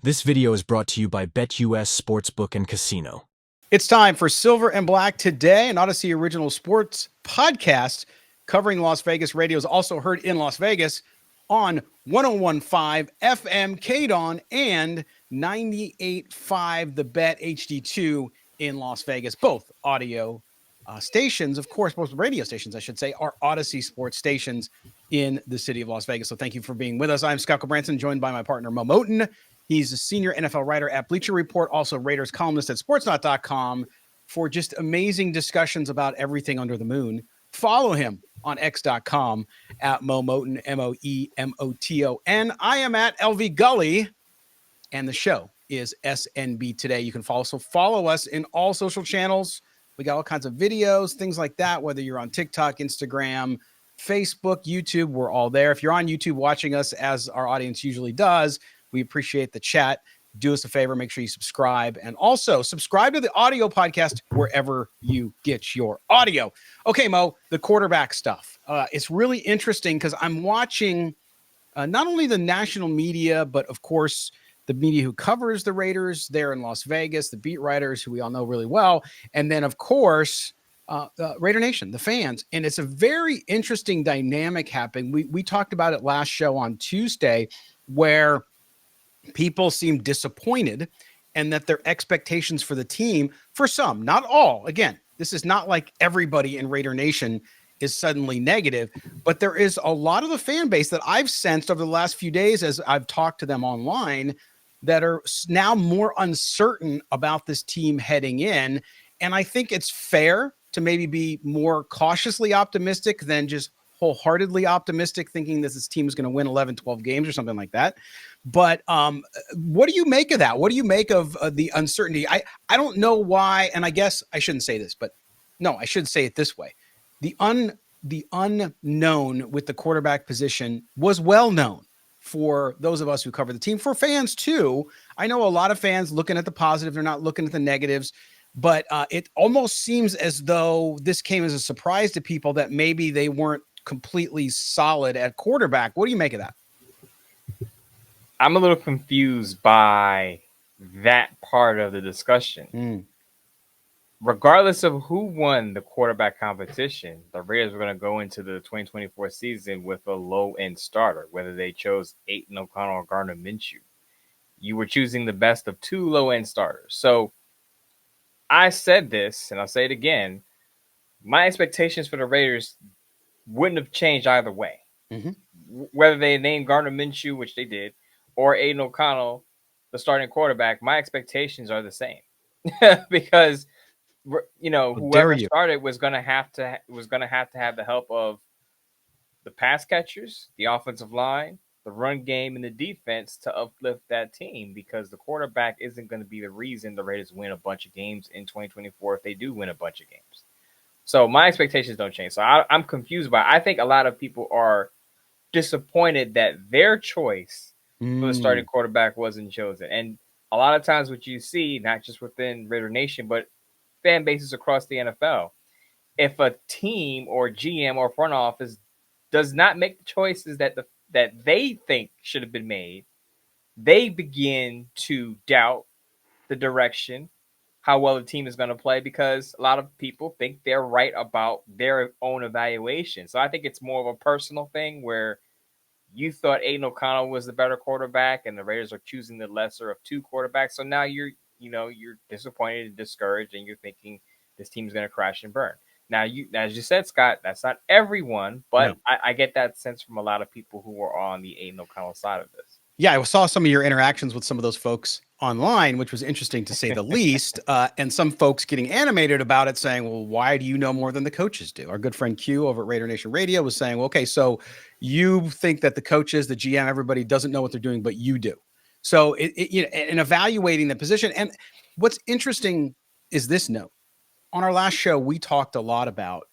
This video is brought to you by BetUS Sportsbook and Casino. It's time for Silver and Black Today, an Odyssey original sports podcast covering Las Vegas. Radio is also heard in Las Vegas on 101.5 FM KDON and 98.5 The Bet HD2 in Las Vegas. Both audio stations, of course, both radio stations, I should say, are Odyssey sports stations in the city of Las Vegas. So thank you for being with us. I'm Scott Branson, joined by my partner, Mo Moten. He's a senior NFL writer at Bleacher Report, also Raiders columnist at sportsnot.com for just amazing discussions about everything under the moon. Follow him on x.com at Mo Moten, Moemoton. I am at LV Gully, and the show is SNB Today. You can also follow us in all social channels. We got all kinds of videos, things like that, whether you're on TikTok, Instagram, Facebook, YouTube, we're all there. If you're on YouTube watching us, as our audience usually does, we appreciate the chat. Do us a favor, make sure you subscribe, and also subscribe to the audio podcast wherever you get your audio. Okay, Mo, the quarterback stuff. It's really interesting because I'm watching not only the national media, but of course, the media who covers the Raiders there in Las Vegas, the beat writers who we all know really well, and then, of course, Raider Nation, the fans. And it's a very interesting dynamic happening. We talked about it last show on Tuesday, where people seem disappointed and that their expectations for the team, for some, not all, again, this is not like everybody in Raider Nation is suddenly negative, but there is a lot of the fan base that I've sensed over the last few days as I've talked to them online that are now more uncertain about this team heading in. And I think it's fair to maybe be more cautiously optimistic than just wholeheartedly optimistic, thinking that this team is going to win 11, 12 games or something like that. But what do you make of that? What do you make of the uncertainty? I don't know why, and I guess I shouldn't say this, but no, I should say it this way. The unknown with the quarterback position was well known for those of us who cover the team, for fans too. I know a lot of fans looking at the positive, they're not looking at the negatives, but it almost seems as though this came as a surprise to people that maybe they weren't completely solid at quarterback. What do you make of that? I'm a little confused by that part of the discussion. Regardless of who won the quarterback competition, the Raiders were going to go into the 2024 season with a low-end starter, whether they chose Aidan O'Connell or Gardner Minshew. You were choosing the best of two low-end starters. So I said this, and I'll say it again, my expectations for the Raiders wouldn't have changed either way. Whether they named Gardner Minshew, which they did, or Aidan O'Connell, the starting quarterback, my expectations are the same. Because whoever started was going to have to have the help of the pass catchers, the offensive line, the run game, and the defense to uplift that team, because the quarterback isn't going to be the reason the Raiders win a bunch of games in 2024 if they do win a bunch of games. So my expectations don't change. So I'm confused by it. I think a lot of people are disappointed that their choice for the starting quarterback wasn't chosen. And a lot of times what you see, not just within Raider Nation, but fan bases across the NFL, if a team or GM or front office does not make the choices that they think should have been made, they begin to doubt the direction, how well the team is going to play, because a lot of people think they're right about their own evaluation. So I think it's more of a personal thing where you thought Aidan O'Connell was the better quarterback and the Raiders are choosing the lesser of two quarterbacks. So now you're disappointed and discouraged, and you're thinking this team's going to crash and burn. Now, as you said, Scott, that's not everyone, but no. I get that sense from a lot of people who are on the Aidan O'Connell side of this. Yeah, I saw some of your interactions with some of those folks online, which was interesting to say the least. And some folks getting animated about it, saying, well, why do you know more than the coaches do? Our good friend Q over at Raider Nation Radio was saying, well, okay, so you think that the coaches, the GM, everybody doesn't know what they're doing, but you do. So in evaluating the position. And what's interesting is this note. On our last show, we talked a lot about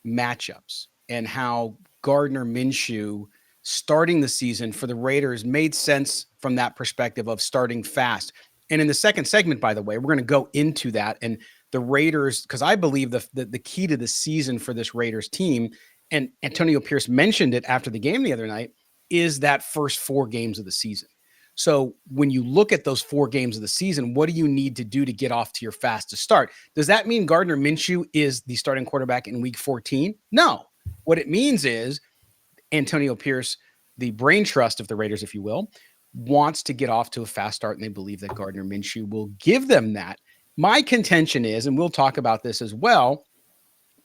matchups and how Gardner Minshew starting the season for the Raiders made sense from that perspective of starting fast. And in the second segment, by the way, we're going to go into that and the Raiders, because I believe the key to the season for this Raiders team, and Antonio Pierce mentioned it after the game the other night, is that first 4 games of the season. So when you look at those 4 games of the season, what do you need to do to get off to your fastest start? Does that mean Gardner Minshew is the starting quarterback in week 14? No. What it means is Antonio Pierce, the brain trust of the Raiders, if you will, wants to get off to a fast start, and they believe that Gardner Minshew will give them that. My contention is, and we'll talk about this as well,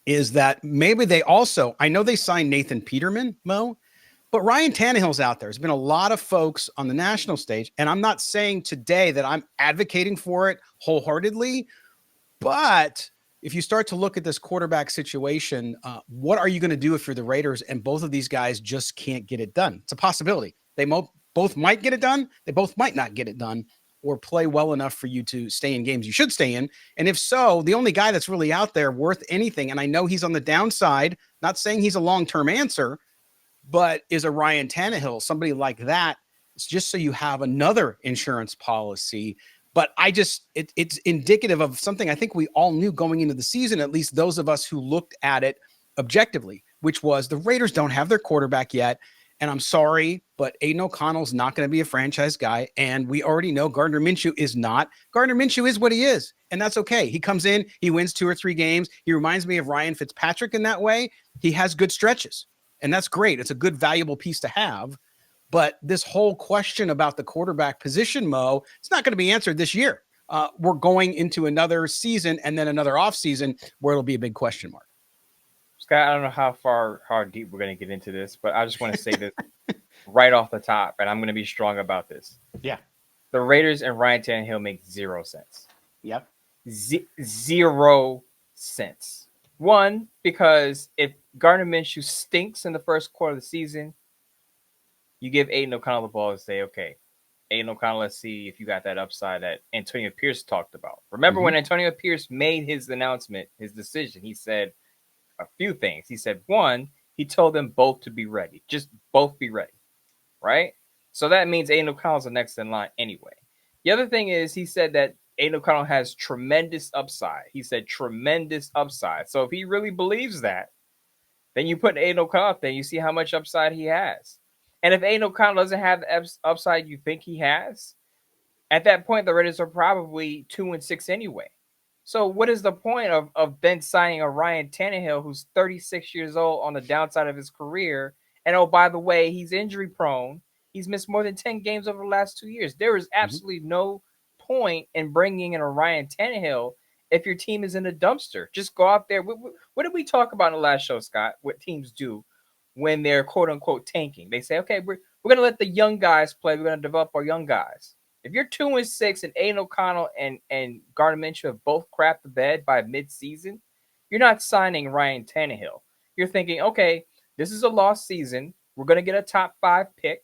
is that maybe they also, I know they signed Nathan Peterman, Mo, but Ryan Tannehill's out there. There's been a lot of folks on the national stage, and I'm not saying today that I'm advocating for it wholeheartedly, but if you start to look at this quarterback situation, what are you going to do if you're the Raiders and both of these guys just can't get it done? It's a possibility. They both might get it done. They both might not get it done or play well enough for you to stay in games you should stay in. And if so, the only guy that's really out there worth anything, and I know he's on the downside, not saying he's a long-term answer, but is a Ryan Tannehill, somebody like that. It's just so you have another insurance policy. But it's indicative of something I think we all knew going into the season, at least those of us who looked at it objectively, which was the Raiders don't have their quarterback yet. And I'm sorry, but Aiden O'Connell's not going to be a franchise guy. And we already know Gardner Minshew is not. Gardner Minshew is what he is. And that's okay. He comes in, he wins 2 or 3 games. He reminds me of Ryan Fitzpatrick in that way. He has good stretches. And that's great. It's a good, valuable piece to have. But this whole question about the quarterback position, Mo, it's not going to be answered this year. We're going into another season and then another offseason where it'll be a big question mark. Scott, I don't know how deep we're going to get into this, but I just want to say this right off the top, and I'm going to be strong about this. Yeah. The Raiders and Ryan Tannehill make 0 sense. Yep. 0 sense. One, because if Gardner Minshew stinks in the first quarter of the season, you give Aiden O'Connell the ball and say, okay, Aiden O'Connell, let's see if you got that upside that Antonio Pierce talked about. Remember when Antonio Pierce made his announcement, his decision, he said a few things. He said, one, he told them both to be ready. Just both be ready, right? So that means Aiden O'Connell's the next in line anyway. The other thing is he said that Aiden O'Connell has tremendous upside. He said tremendous upside. So if he really believes that, then you put Aiden O'Connell up there and you see how much upside he has. And if Aiden O'Connell doesn't have the upside you think he has, at that point, the Raiders are probably 2-6 anyway. So what is the point of then signing a Ryan Tannehill who's 36 years old on the downside of his career? And oh, by the way, he's injury prone. He's missed more than 10 games over the last 2 years. There is absolutely no point in bringing in a Ryan Tannehill if your team is in a dumpster. Just go out there. What did we talk about in the last show, Scott? What teams do when they're quote unquote tanking? They say, okay, we're going to let the young guys play. We're going to develop our young guys. If you're 2-6 and Aiden O'Connell and Gardner Minshew have both crapped the bed by mid-season, you're not signing Ryan Tannehill. You're thinking, okay, this is a lost season. We're going to get a top 5 pick.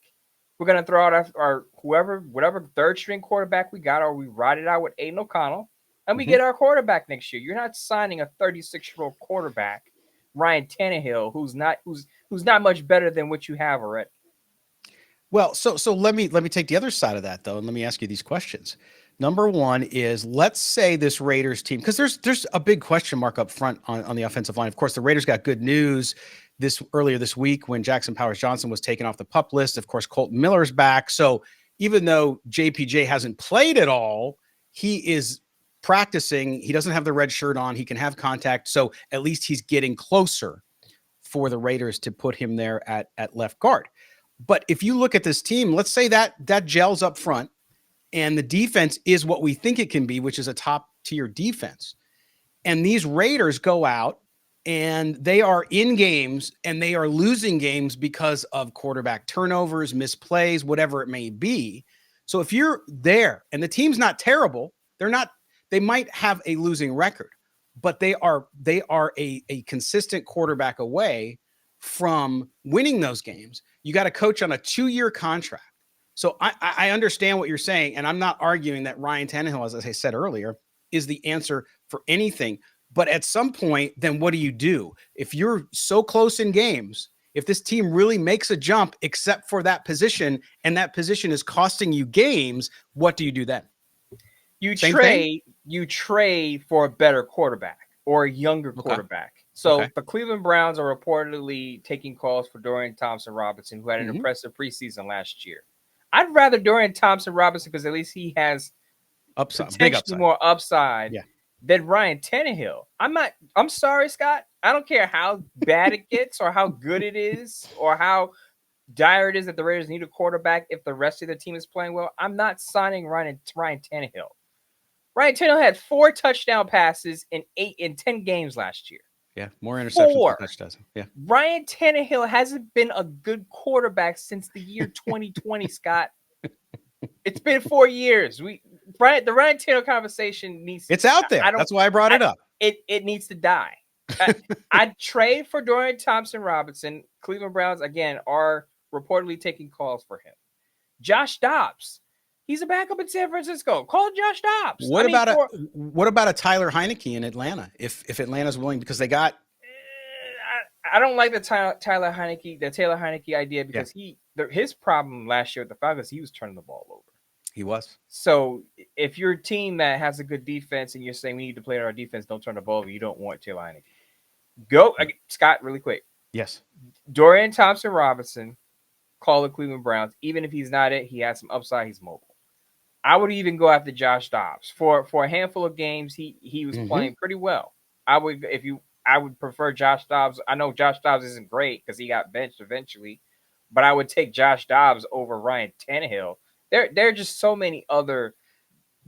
We're going to throw out our whatever third string quarterback we got, or we ride it out with Aiden O'Connell, and we get our quarterback next year. You're not signing a 36-year-old quarterback, Ryan Tannehill, who's not much better than what you have already. Well, so let me take the other side of that though, and let me ask you these questions. Number one is, let's say this Raiders team, because there's a big question mark up front on the offensive line. Of course, the Raiders got good news earlier this week when Jackson Powers-Johnson was taken off the PUP list. Of course, Colton Miller's back. So even though JPJ hasn't played at all, he is practicing. He doesn't have the red shirt on. He can have contact. So at least he's getting closer for the Raiders to put him there at left guard. But if you look at this team, let's say that gels up front and the defense is what we think it can be, which is a top tier defense. And these Raiders go out and they are in games and they are losing games because of quarterback turnovers, misplays, whatever it may be. So if you're there and the team's not terrible, they might have a losing record, but they are a consistent quarterback away from winning those games. You got a coach on a 2-year contract. So I understand what you're saying, and I'm not arguing that Ryan Tannehill, as I said earlier, is the answer for anything. But at some point, then what do you do? If you're so close in games, if this team really makes a jump except for that position, and that position is costing you games, what do you do then? You trade for a better quarterback or a younger quarterback. So the Cleveland Browns are reportedly taking calls for Dorian Thompson-Robinson, who had an impressive preseason last year. I'd rather Dorian Thompson-Robinson because at least he has upside, big potentially upside. more upside Yeah. than Ryan Tannehill. I'm sorry, Scott. I don't care how bad it gets or how good it is or how dire it is that the Raiders need a quarterback if the rest of the team is playing well. I'm not signing Ryan Tannehill. Ryan Tannehill had 4 touchdown passes in 10 games last year. Yeah, more interceptions 4. than touchdowns. Yeah. Ryan Tannehill hasn't been a good quarterback since the year 2020, Scott. It's been 4 years. The Ryan Tannehill conversation needs. It's out there. That's why I brought it up. It needs to die. I'd trade for Dorian Thompson-Robinson. Cleveland Browns again are reportedly taking calls for him. Josh Dobbs. He's a backup in San Francisco. Call Josh Dobbs. What about a Tyler Heineke in Atlanta? If Atlanta's willing, because they got. I don't like the Taylor Heineke idea because his problem last year with the Falcons, he was turning the ball over. He was. So if you're a team that has a good defense and you're saying we need to play our defense, don't turn the ball over, you don't want Taylor Heineke. Go, Scott, really quick. Yes. Dorian Thompson-Robinson, call the Cleveland Browns. Even if he's not it, he has some upside. He's mobile. I would even go after Josh Dobbs for a handful of games. He was playing pretty well. I would prefer Josh Dobbs. I know Josh Dobbs isn't great because he got benched eventually, but I would take Josh Dobbs over Ryan Tannehill. There are just so many other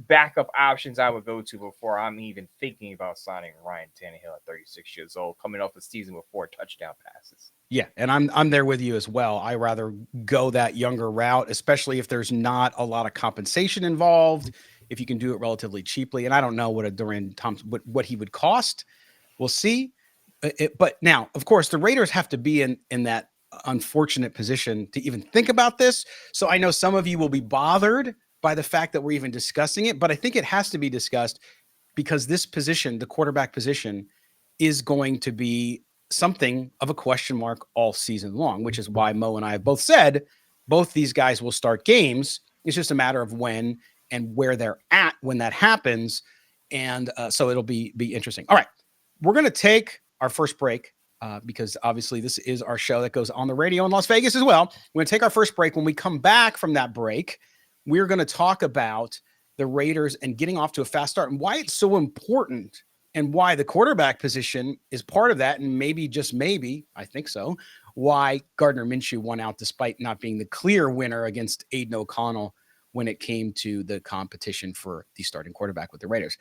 backup options I would go to before I'm even thinking about signing Ryan Tannehill at 36 years old, coming off a season with 4 touchdown passes. Yeah, and I'm there with you as well. I rather go that younger route, especially if there's not a lot of compensation involved, if you can do it relatively cheaply. And I don't know what a Dorian Thompson what he would cost. We'll see. But now, of course, the Raiders have to be in that unfortunate position to even think about this. So I know some of you will be bothered by the fact that we're even discussing it, but I think it has to be discussed because this position, the quarterback position, is going to be something of a question mark all season long, which is why Mo and I have both said both these guys will start games. It's just a matter of when and where they're at when that happens. And so it'll be interesting. All right. We're going to take our first break because obviously this is our show that goes on the radio in Las Vegas as well. We're going to take our first break. When we come back from that break, we're going to talk about the Raiders and getting off to a fast start and why it's so important and why the quarterback position is part of that. And maybe, just maybe, I think so, why Gardner Minshew won out despite not being the clear winner against Aiden O'Connell when it came to the competition for the starting quarterback with the Raiders.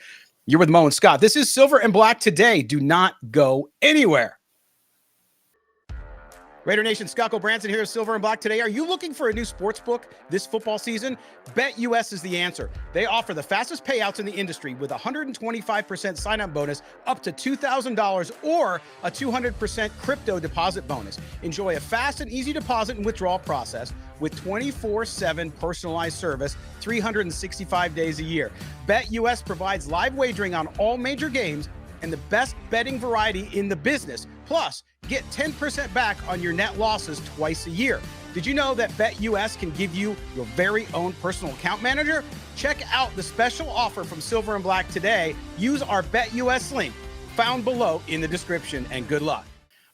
You're with Mo and Scott. This is Silver and Black Today. Do not go anywhere. Raider Nation, Scott Branson here, Silver and Black Today. Are you looking for a new sports book this football season? BetUS is the answer. They offer the fastest payouts in the industry with a 125% sign-up bonus up to $2,000 or a 200% crypto deposit bonus. Enjoy a fast and easy deposit and withdrawal process with 24/7 personalized service, 365 days a year. BetUS provides live wagering on all major games and the best betting variety in the business. Plus, get 10% back on your net losses twice a year. Did you know that BetUS can give you your very own personal account manager? Check out the special offer from Silver and Black today. Use our BetUS link found below in the description, and good luck.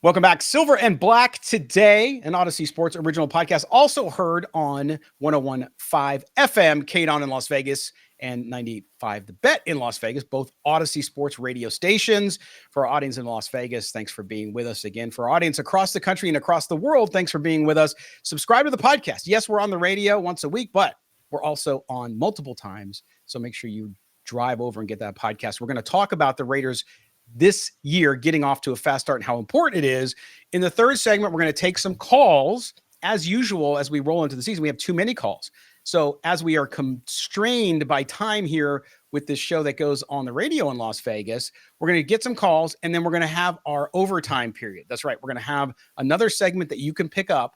Welcome back. Silver and Black Today, an Odyssey Sports original podcast, also heard on 101.5 FM, KDON in Las Vegas, and 98.5 The Bet in Las Vegas, both Odyssey Sports radio stations. For our audience in Las Vegas, thanks for being with us again. For our audience across the country and across the world, thanks for being with us. Subscribe to the podcast. Yes, we're on the radio once a week, but we're also on multiple times. So make sure you drive over and get that podcast. We're going to talk about the Raiders this year getting off to a fast start and how important it is. In the third segment, we're going to take some calls. As usual, as we roll into the season, we have too many calls. So as we are constrained by time here with this show that goes on the radio in Las Vegas, we're going to get some calls, and then we're going to have our overtime period. That's right. We're going to have another segment that you can pick up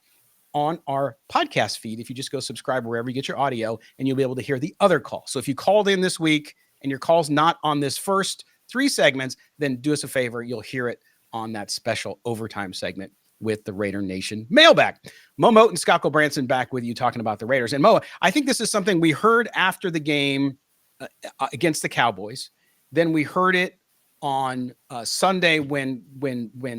on our podcast feed if you just go subscribe wherever you get your audio, and you'll be able to hear the other call. So if you called in this week and your call's not on this first 3 segments, then do us a favor. You'll hear it on that special overtime segment with the Raider Nation Mailbag. Mo Moat and Scott Branson back with you talking about the Raiders. And Mo, I think this is something we heard after the game against the Cowboys. Then we heard it on Sunday when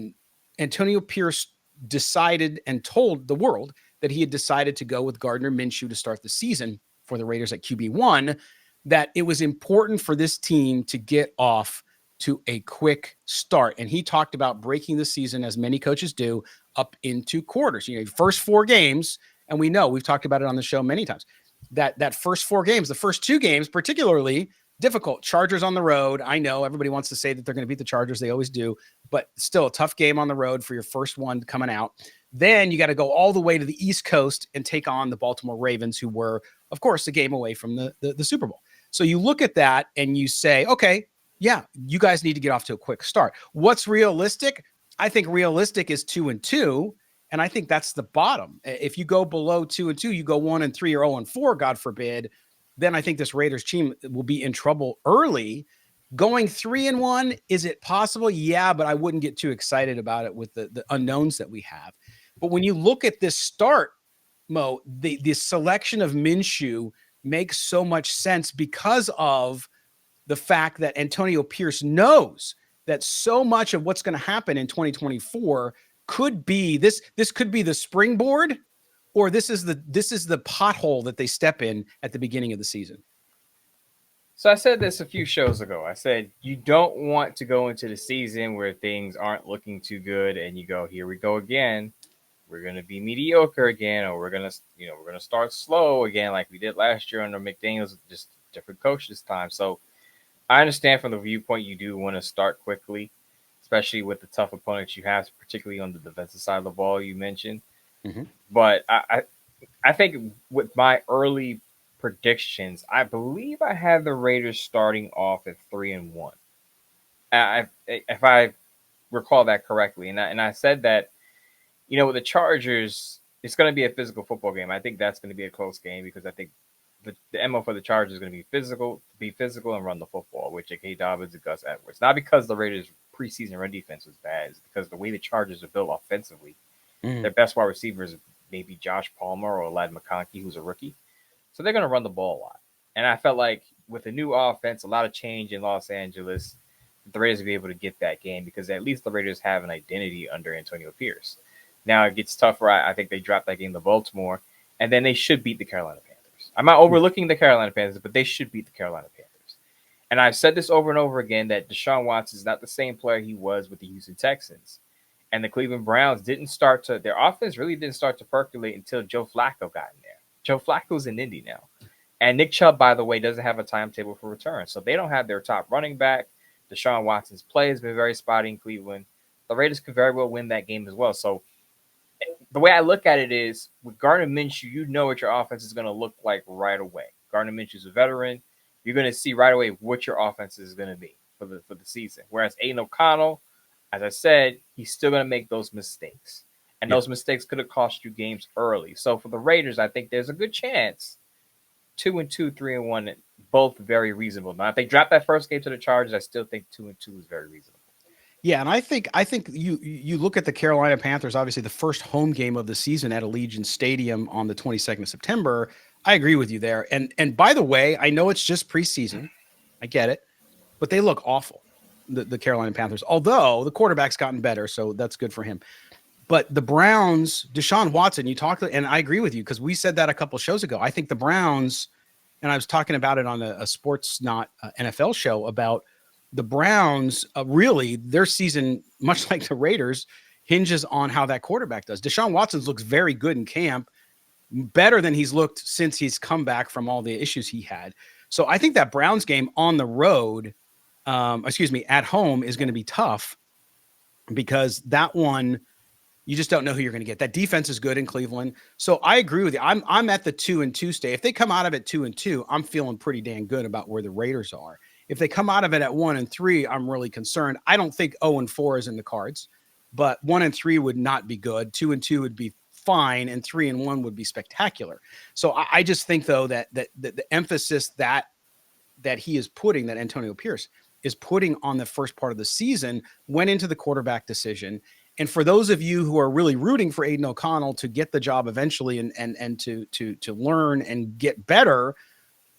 Antonio Pierce decided and told the world that he had decided to go with Gardner Minshew to start the season for the Raiders at QB1, that it was important for this team to get off to a quick start. And he talked about breaking the season, as many coaches do, up into quarters. First 4 games, and we know, we've talked about it on the show many times, that first 4 games, the first 2 games particularly difficult. Chargers on the road. I know everybody wants to say that they're going to beat the Chargers. They always do, but still a tough game on the road for your first one coming out. Then you got to go all the way to the East Coast and take on the Baltimore Ravens, who were, of course, a game away from the Super Bowl. So you look at that and you say, okay, yeah, you guys need to get off to a quick start. What's realistic? I think realistic is 2-2. And I think that's the bottom. If you go below 2-2, you go 1-3 or 0-4, God forbid, then I think this Raiders team will be in trouble early. Going 3-1, is it possible? Yeah, but I wouldn't get too excited about it with the unknowns that we have. But when you look at this start, Mo, the selection of Minshew makes so much sense because of the fact that Antonio Pierce knows that so much of what's going to happen in 2024 could be this could be the springboard, or this is the pothole that they step in at the beginning of the season. So I said this a few shows ago. I said you don't want to go into the season where things aren't looking too good and you go, here we go again. We're going to be mediocre again, or we're going to start slow again like we did last year under McDaniels, just different coach this time. So I understand from the viewpoint you do want to start quickly, especially with the tough opponents you have, particularly on the defensive side of the ball you mentioned. Mm-hmm. But I think with my early predictions, I believe I had the Raiders starting off at 3-1. If I recall that correctly, and I said that, with the Chargers, it's going to be a physical football game. I think that's going to be a close game because I think the MO for the Chargers is going to be physical and run the football with J.K. Dobbins and Gus Edwards. Not because the Raiders' preseason run defense was bad, it's because the way the Chargers are built offensively, their best wide receivers maybe Josh Palmer or Ladd McConkey, who's a rookie. So they're going to run the ball a lot. And I felt like with the new offense, a lot of change in Los Angeles, the Raiders will be able to get that game because at least the Raiders have an identity under Antonio Pierce. Now it gets tougher. I think they dropped that game to Baltimore, and then they should beat the Carolina Panthers. I'm not overlooking the Carolina Panthers, but they should beat the Carolina Panthers. And I've said this over and over again that Deshaun Watson is not the same player he was with the Houston Texans. And the Cleveland Browns their offense really didn't start to percolate until Joe Flacco got in there. Joe Flacco's in Indy now. And Nick Chubb, by the way, doesn't have a timetable for return. So they don't have their top running back. Deshaun Watson's play has been very spotty in Cleveland. The Raiders could very well win that game as well. So the way I look at it is, with Gardner Minshew, you know what your offense is going to look like right away. Gardner Minshew's a veteran. You're going to see right away what your offense is going to be for the season. Whereas Aiden O'Connell, as I said, he's still going to make those mistakes. And those mistakes could have cost you games early. So for the Raiders, I think there's a good chance 2-2, 3-1, both very reasonable. Now, if they drop that first game to the Chargers, I still think 2-2 is very reasonable. Yeah, and I think you look at the Carolina Panthers, obviously the first home game of the season at Allegiant Stadium on the 22nd of September. I agree with you there. And by the way, I know it's just preseason. I get it. But they look awful, the Carolina Panthers, although the quarterback's gotten better, so that's good for him. But the Browns, Deshaun Watson, you talked, and I agree with you because we said that a couple shows ago. I think the Browns, and I was talking about it on a Sports Not NFL show about the Browns, really, their season, much like the Raiders, hinges on how that quarterback does. Deshaun Watson looks very good in camp, better than he's looked since he's come back from all the issues he had. So I think that Browns game on the road, at home, is going to be tough because that one, you just don't know who you're going to get. That defense is good in Cleveland. So I agree with you. I'm at the 2-2 stage. If they come out of it 2-2, I'm feeling pretty dang good about where the Raiders are. If they come out of it at 1-3, I'm really concerned. I don't think 0-4 is in the cards, but 1-3 would not be good. 2-2 would be fine, and 3-1 would be spectacular. So I just think, though, that the emphasis that he is putting, that Antonio Pierce is putting on the first part of the season, went into the quarterback decision. And for those of you who are really rooting for Aiden O'Connell to get the job eventually and to learn and get better,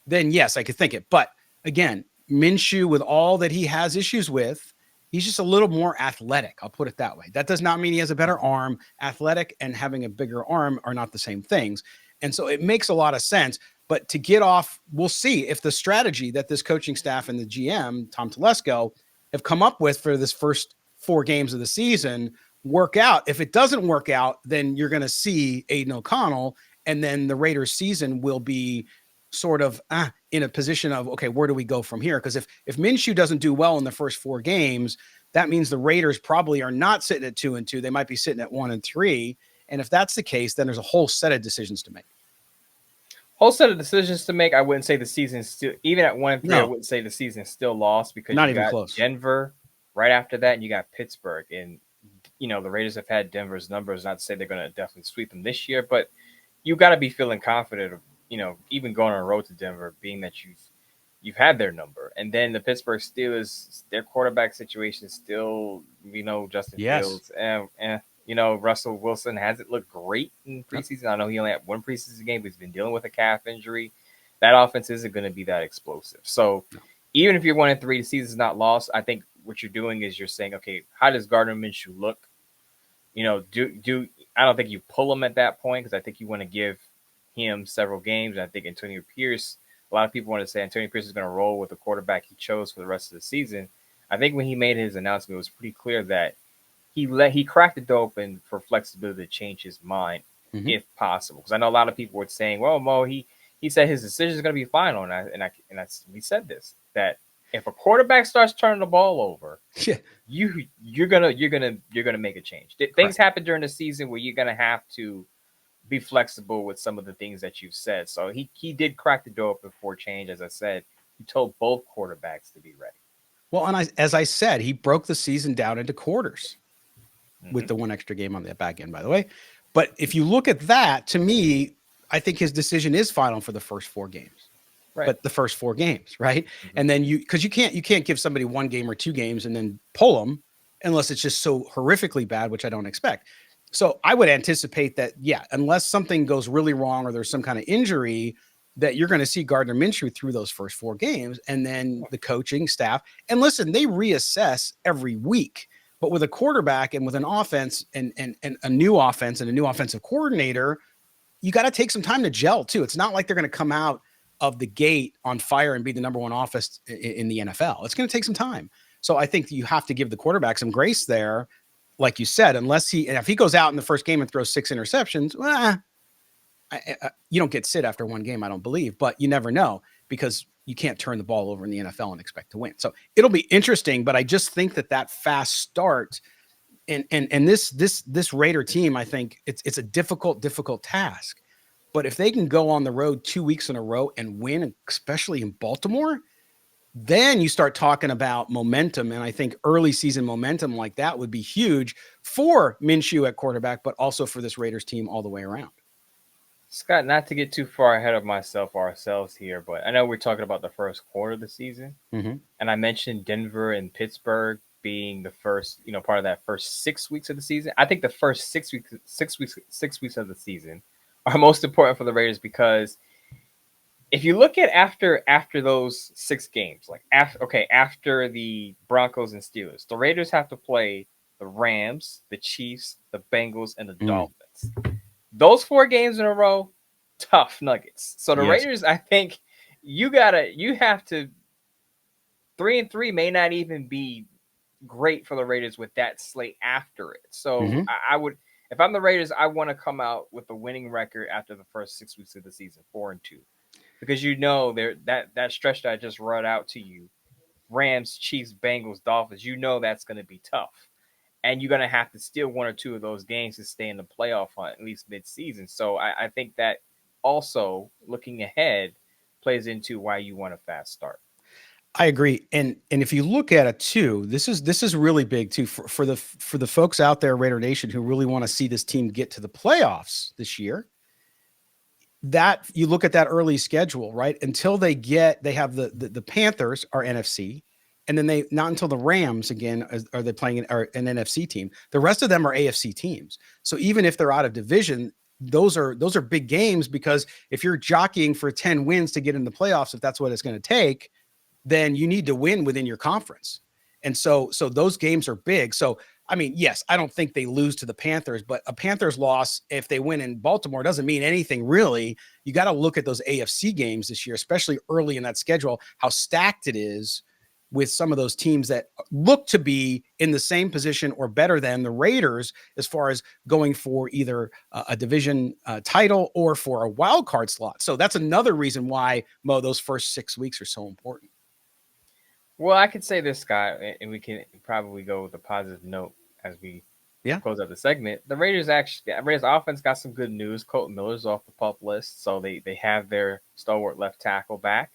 then yes, I could think it. But again, Minshew, with all that he has issues with, He's just a little more athletic. I'll put it that way. That does not mean he has a better arm. Athletic and having a bigger arm are not the same things. And so it makes a lot of sense. But to get off, we'll see if the strategy that this coaching staff and the GM, Tom Telesco, have come up with for this first 4 games of the season work out. If it doesn't work out, then you're going to see Aiden O'Connell, and then the Raiders season will be sort of in a position of, okay, where do we go from here? Because if Minshew doesn't do well in the first 4 games, that means the Raiders probably are not sitting at 2-2. They might be sitting at 1-3. And if that's the case, then there's a whole set of decisions to make. Whole set of decisions to make. I wouldn't say the season's still, even at 1-3, no. I wouldn't say the season's still lost, because not you even got close. Denver right after that, and you got Pittsburgh. And, you know, the Raiders have had Denver's numbers. Not to say they're going to definitely sweep them this year, but you got to be feeling confident of, you know, even going on a road to Denver, being that you've had their number. And then the Pittsburgh Steelers, their quarterback situation is still, you know, Justin Fields, and you know, Russell Wilson hasn't looked great in preseason. I know he only had 1 preseason game, but he's been dealing with a calf injury. That offense isn't going to be that explosive. So even if you're 1-3, the season's not lost. I think what you're doing is you're saying, okay, how does Gardner Minshew look? You know, I don't think you pull him at that point, because I think you want to give him several games. And I think Antonio Pierce, a lot of people want to say Antonio Pierce is going to roll with the quarterback he chose for the rest of the season. I think when he made his announcement, it was pretty clear that he cracked the door open for flexibility to change his mind if possible. Because I know a lot of people were saying, well, Mo, he said his decision is going to be final, we said this, that if a quarterback starts turning the ball over, you're gonna make a change. Things happen during the season where you're gonna have to be flexible with some of the things that you've said. So he did crack the door open for change. As I said, he told both quarterbacks to be ready. Well, and as I said, he broke the season down into quarters with the 1 extra game on the back end, by the way. But if you look at that, to me, I think his decision is final for the first 4 games. Right. But the first 4 games, right? And then because you can't give somebody 1 game or 2 games and then pull them unless it's just so horrifically bad, which I don't expect. So I would anticipate that, unless something goes really wrong or there's some kind of injury, that you're going to see Gardner Minshew through those first 4 games, and then the coaching staff. And listen, they reassess every week. But with a quarterback and with an offense and a new offense and a new offensive coordinator, you got to take some time to gel too. It's not like they're going to come out of the gate on fire and be the number 1 offense in the NFL. It's going to take some time. So I think you have to give the quarterback some grace there, like you said, if he goes out in the first game and throws 6 interceptions, you don't get sit after 1 game, I don't believe, but you never know, because you can't turn the ball over in the NFL and expect to win. So it'll be interesting, but I just think that fast start and this Raider team, I think it's a difficult task. But if they can go on the road 2 weeks in a row and win, especially in Baltimore, then you start talking about momentum. And I think early season momentum like that would be huge for Minshew at quarterback, but also for this Raiders team all the way around. Scott, not to get too far ahead of ourselves here, but I know we're talking about the first quarter of the season. And I mentioned Denver and Pittsburgh being the first, part of that first 6 weeks of the season. I think the first 6 weeks of the season are most important for the Raiders, because if you look at after those 6 games, like after the Broncos and Steelers, the Raiders have to play the Rams, the Chiefs, the Bengals, and the Dolphins. Those 4 games in a row, tough nuggets. So the Raiders, I think you have to 3-3 may not even be great for the Raiders with that slate after it. So I would, if I'm the Raiders, I want to come out with a winning record after the first 6 weeks of the season, 4-2, because that stretch that I just read out to you, Rams, Chiefs, Bengals, Dolphins, that's going to be tough. And you're going to have to steal 1 or 2 of those games to stay in the playoff hunt, at least mid-season. So I think that also, looking ahead, plays into why you want a fast start. I agree. And if you look at it too, this is really big too for the folks out there, Raider Nation, who really want to see this team get to the playoffs this year. That you look at that early schedule, right? Until they have the Panthers are NFC. And then not until the Rams again are they playing an NFC team. The rest of them are AFC teams. So even if they're out of division, those are big games, because if you're jockeying for 10 wins to get in the playoffs, if that's what it's going to take, then you need to win within your conference. And so those games are big. So, I mean, yes, I don't think they lose to the Panthers, but a Panthers loss, if they win in Baltimore, doesn't mean anything really. You got to look at those AFC games this year, especially early in that schedule, how stacked it is with some of those teams that look to be in the same position or better than the Raiders as far as going for either a division title or for a wild card slot. So that's another reason why, Mo, those first 6 weeks are so important. Well, I could say this, Scott, and we can probably go with a positive note as we close out the segment. The Raiders offense got some good news. Colton Miller's off the PUP list, so they have their stalwart left tackle back.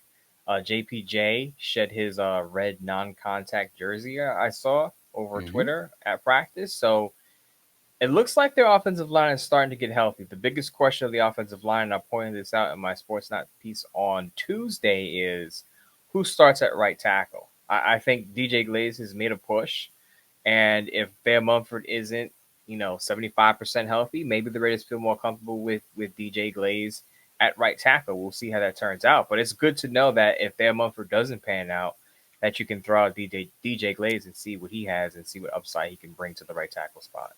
JPJ shed his red non-contact jersey I saw over Twitter at practice. So it looks like their offensive line is starting to get healthy. The biggest question of the offensive line, and I pointed this out in my Sportsnet piece on Tuesday, is who starts at right tackle. I think DJ Glaze has made a push, and if Bear Mumford isn't, 75% healthy, maybe the Raiders feel more comfortable with DJ Glaze at right tackle. We'll see how that turns out. But it's good to know that if Bear Mumford doesn't pan out, that you can throw out DJ Glaze and see what he has and see what upside he can bring to the right tackle spot.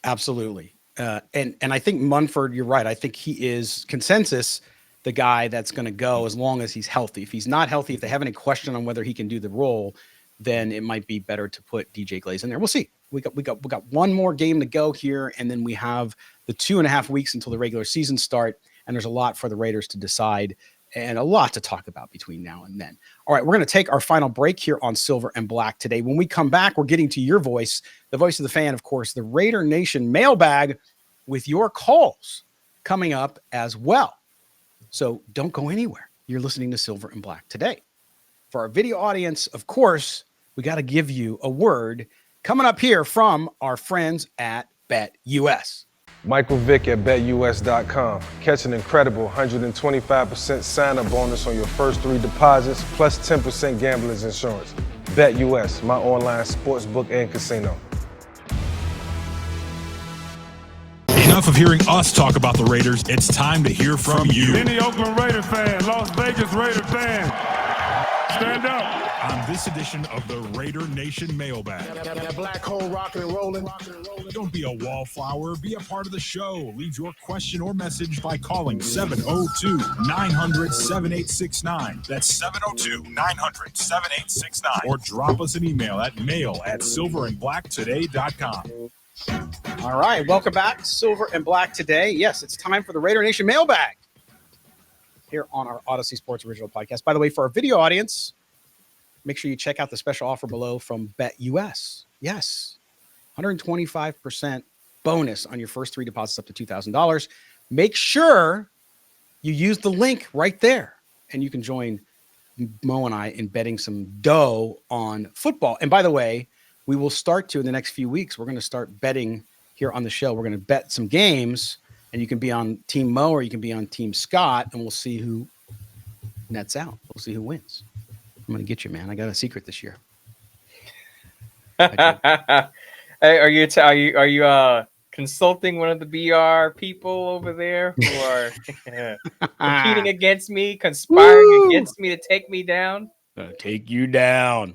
Absolutely. And I think Munford, you're right. I think he is consensus the guy that's going to go as long as he's healthy. If he's not healthy, if they have any question on whether he can do the role, then it might be better to put DJ Glaze in there. We'll see. We got one more game to go here, and then we have the 2.5 weeks until the regular season start, and there's a lot for the Raiders to decide and a lot to talk about between now and then. All right, we're going to take our final break here on Silver and Black today. When we come back, we're getting to your voice, the voice of the fan, of course, the Raider Nation Mailbag with your calls coming up as well. So don't go anywhere. You're listening to Silver and Black today. For our video audience, of course, we got to give you a word coming up here from our friends at BetUS. Michael Vick at BetUS.com. Catch an incredible 125% sign-up bonus on your first 3 deposits, plus 10% gambler's insurance. BetUS, my online sportsbook and casino. Enough of hearing us talk about the Raiders. It's time to hear from you. Any Oakland Raider fan, Las Vegas Raider fan, stand up. On this edition of the Raider Nation Mailbag. That black hole rocking and rolling. Don't be a wallflower. Be a part of the show. Leave your question or message by calling 702-900-7869. That's 702-900-7869. Or drop us an email at mail@silverandblacktoday.com. All right, welcome back, Silver and Black today. Yes, it's time for the Raider Nation Mailbag here on our Odyssey Sports Original Podcast. By the way, for our video audience, make sure you check out the special offer below from BetUS. Yes, 125% bonus on your first 3 deposits up to $2,000. Make sure you use the link right there, and you can join Mo and I in betting some dough on football. And by the way, we will start to in the next few weeks. We're going to start betting here on the show. We're going to bet some games, and you can be on Team Mo or you can be on Team Scott, and we'll see who nets out. We'll see who wins. I'm going to get you, man. I got a secret this year. Hey, are you consulting one of the BR people over there who are competing against me, conspiring against me to take me down? Take you down.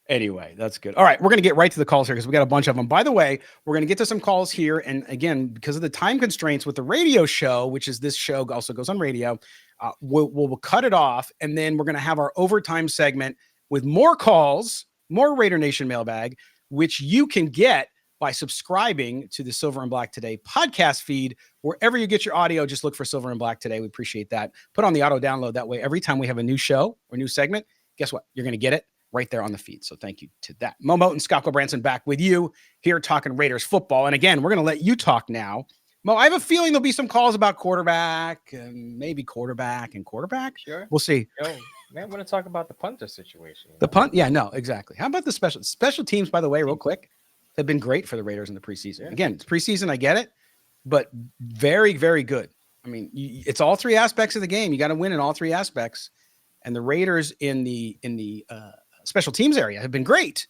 Anyway, that's good. All right, we're going to get right to the calls here because we got a bunch of them. By the way, we're going to get to some calls here. And again, because of the time constraints with the radio show, which is this show also goes on radio, we'll cut it off. And then we're going to have our overtime segment with more calls, more Raider Nation Mailbag, which you can get by subscribing to the Silver and Black Today podcast feed. Wherever you get your audio, just look for Silver and Black Today. We appreciate that. Put on the auto download. That way, every time we have a new show or new segment, guess what? You're going to get it right there on the feed. So thank you to that. Mo Moten, Scott Branson back with you here talking Raiders football. And again, we're going to let you talk now. Mo, I have a feeling there'll be some calls about quarterback and maybe quarterback. Sure. We'll see. Yo, man, I want to talk about the punter situation. The punt? Yeah, no, exactly. How about the special teams, by the way, real quick, have been great for the Raiders in the preseason. Yeah. Again, it's preseason, I get it, but very, very good. I mean, it's all 3 aspects of the game. You got to win in all 3 aspects. And the Raiders in the special teams area have been great,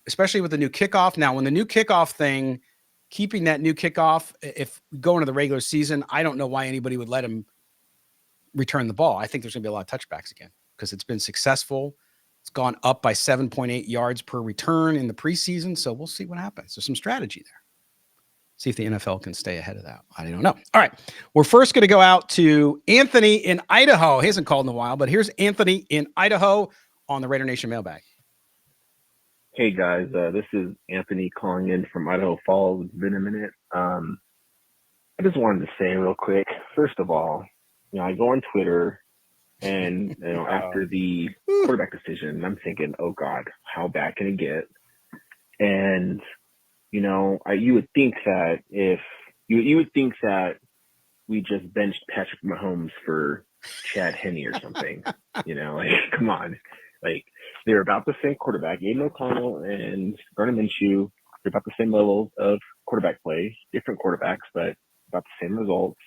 especially with the new kickoff. Now, when the new kickoff thing, keeping that new kickoff, if we go into the regular season, I don't know why anybody would let him return the ball. I think there's going to be a lot of touchbacks again because it's been successful. It's gone up by 7.8 yards per return in the preseason. So we'll see what happens. There's some strategy there. See if the NFL can stay ahead of that. I don't know. All right. We're first going to go out to Anthony in Idaho. He hasn't called in a while, but here's Anthony in Idaho on the Raider Nation Mailbag. Hey guys, this is Anthony calling in from Idaho Falls. It's been a minute. I just wanted to say real quick, first of all, I go on Twitter and, after the quarterback decision, I'm thinking, oh God, how bad can it get? And, you would think that if you would think that we just benched Patrick Mahomes for Chad Henne or something, come on. They're about the same quarterback. Aiden O'Connell and Gardner Minshew, they're about the same level of quarterback play, different quarterbacks, but about the same results.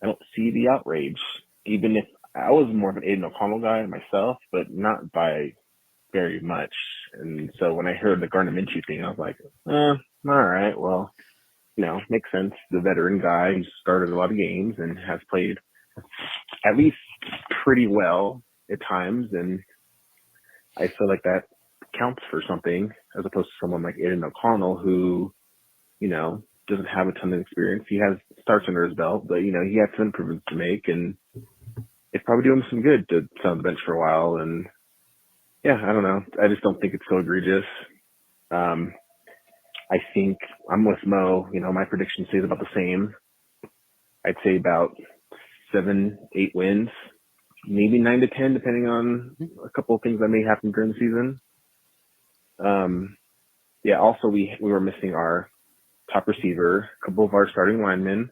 I don't see the outrage, even if I was more of an Aiden O'Connell guy myself, but not by very much. And so when I heard the Gardner Minshew thing, I was like, all right, well, makes sense. The veteran guy who started a lot of games and has played at least pretty well at times, and I feel like that counts for something as opposed to someone like Aiden O'Connell who, doesn't have a ton of experience. He has starts under his belt, but he had some improvements to make, and it's probably doing him some good to sit on the bench for a while. And yeah, I don't know. I just don't think it's so egregious. I think I'm with Mo. My prediction stays about the same. I'd say about 7-8 wins. Maybe 9 to 10, depending on a couple of things that may happen during the season. Also we were missing our top receiver, a couple of our starting linemen.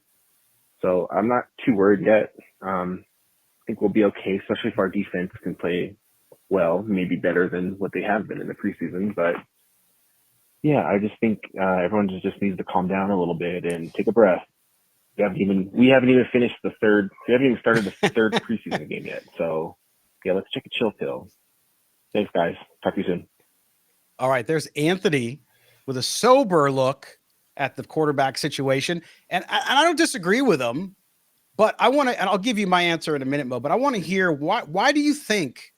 So I'm not too worried yet. I think we'll be okay, especially if our defense can play well, maybe better than what they have been in the preseason. But yeah, I just think everyone just needs to calm down a little bit and take a breath. We haven't even finished the third. We haven't even started the third preseason game yet. So, yeah, let's take a chill pill. Thanks, guys. Talk to you soon. All right, there's Anthony with a sober look at the quarterback situation, and I don't disagree with him, but I want to, and I'll give you my answer in a minute, Mo. But I want to hear why do you think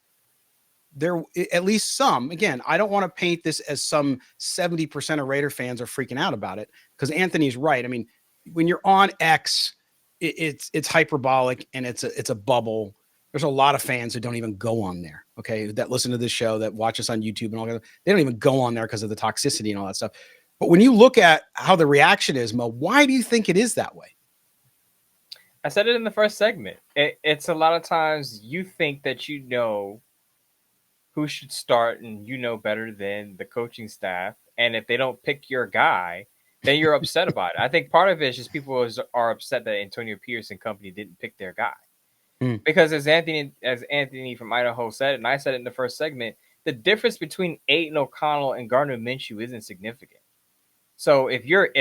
there, at least some? Again, I don't want to paint this as some 70% of Raider fans are freaking out about it, because Anthony's right. I mean, when you're on X, it's hyperbolic and it's a bubble. There's a lot of fans who don't even go on there. Okay. That listen to this show, that watch us on YouTube and all that. They don't even go on there because of the toxicity and all that stuff. But when you look at how the reaction is, Mo, why do you think it is that way? I said it in the first segment. It's a lot of times you think that who should start and better than the coaching staff. And if they don't pick your guy, then you're upset about it. I think part of it is just people are upset that Antonio Pierce and company didn't pick their guy. Because as Anthony from Idaho said, and I said it in the first segment, the difference between Aiden O'Connell and Gardner Minshew isn't significant. So if your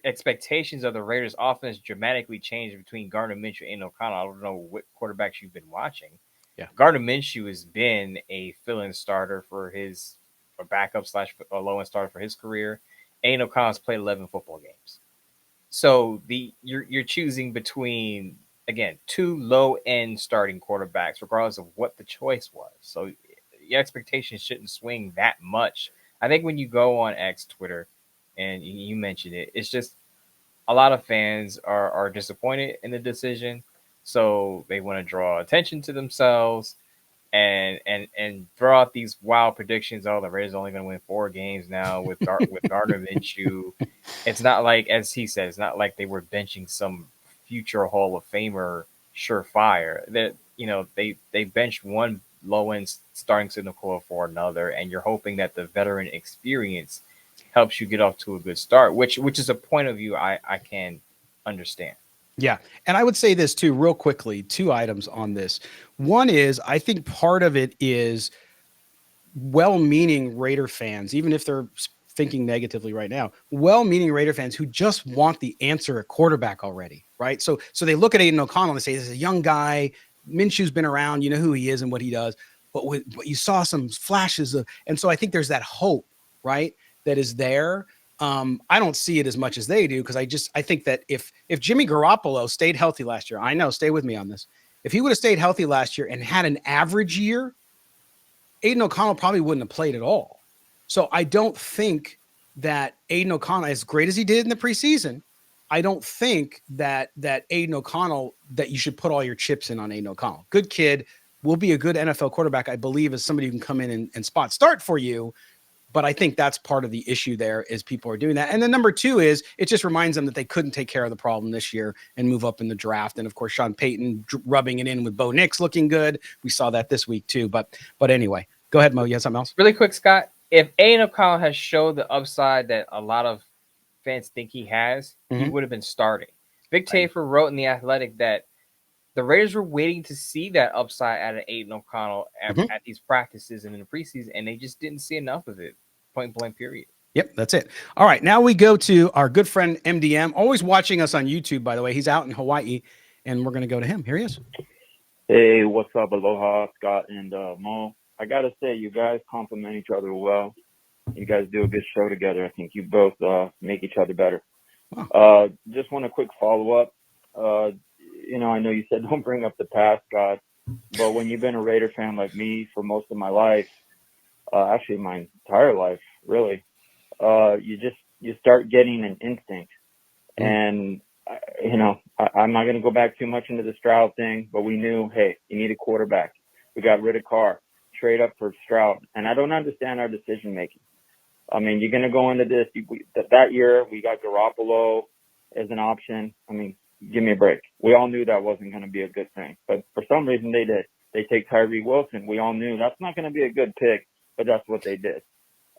expectations of the Raiders offense dramatically change between Gardner Minshew and Aiden O'Connell, I don't know what quarterbacks you've been watching. Yeah. Gardner Minshew has been a fill-in starter for his backup / a low-end starter for his career. Aiden O'Connell's played 11 football games. So you're choosing between, again, two low-end starting quarterbacks, regardless of what the choice was. So your expectations shouldn't swing that much. I think when you go on X, Twitter, and you mentioned it, it's just a lot of fans are disappointed in the decision. So they want to draw attention to themselves and throw out these wild predictions. Oh, the Raiders are only going to win 4 games now with Gardner Minshew. It's not like, as he said, it's not like they were benching some future Hall of Famer surefire. That they benched one low-end starting signal for another, and you're hoping that the veteran experience helps you get off to a good start, which is a point of view I can understand. Yeah. And I would say this too, real quickly, 2 items on this. One is, I think part of it is well-meaning Raider fans, even if they're thinking negatively right now, well-meaning Raider fans who just want the answer at quarterback already, right? So they look at Aiden O'Connell and they say, this is a young guy. Minshew's been around, you know who he is and what he does, but you saw some flashes of, and so I think there's that hope, right, that is there. I don't see it as much as they do, because I think that if Jimmy Garoppolo stayed healthy last year, stay with me on this. If he would have stayed healthy last year and had an average year, Aiden O'Connell probably wouldn't have played at all. So I don't think that Aiden O'Connell, as great as he did in the preseason, I don't think that Aiden O'Connell, that you should put all your chips in on Aiden O'Connell. Good kid, will be a good NFL quarterback, I believe, as somebody who can come in and spot start for you. But I think that's part of the issue there is people are doing that. And then number two is it just reminds them that they couldn't take care of the problem this year and move up in the draft. And of course, Sean Payton rubbing it in with Bo Nix looking good. We saw that this week too. But anyway, go ahead, Mo. You have something else? Really quick, Scott. If Aiden O'Connell has showed the upside that a lot of fans think he has, he would have been starting. Vic Tafur wrote in The Athletic that the Raiders were waiting to see that upside out of Aiden O'Connell at these practices and in the preseason, and they just didn't see enough of it. Point blank, period. Yep, that's it. All right, now we go to our good friend MDM, always watching us on YouTube, by the way. He's out in Hawaii, and we're going to go to him. Here he is. Hey, what's up? Aloha, Scott and Mo. I got to say, you guys complement each other well. You guys do a good show together. I think you both make each other better. Wow. Just want a quick follow-up. I know you said don't bring up the past, Scott, but when you've been a Raider fan like me for most of my life, actually my entire life, really, you start getting an instinct. And, I'm not going to go back too much into the Stroud thing, but we knew, hey, you need a quarterback. We got rid of Carr, trade up for Stroud. And I don't understand our decision-making. I mean, you're going to go into this. That year, we got Garoppolo as an option. I mean, give me a break. We all knew that wasn't going to be a good thing. But for some reason, they did. They take Tyree Wilson. We all knew that's not going to be a good pick, but that's what they did.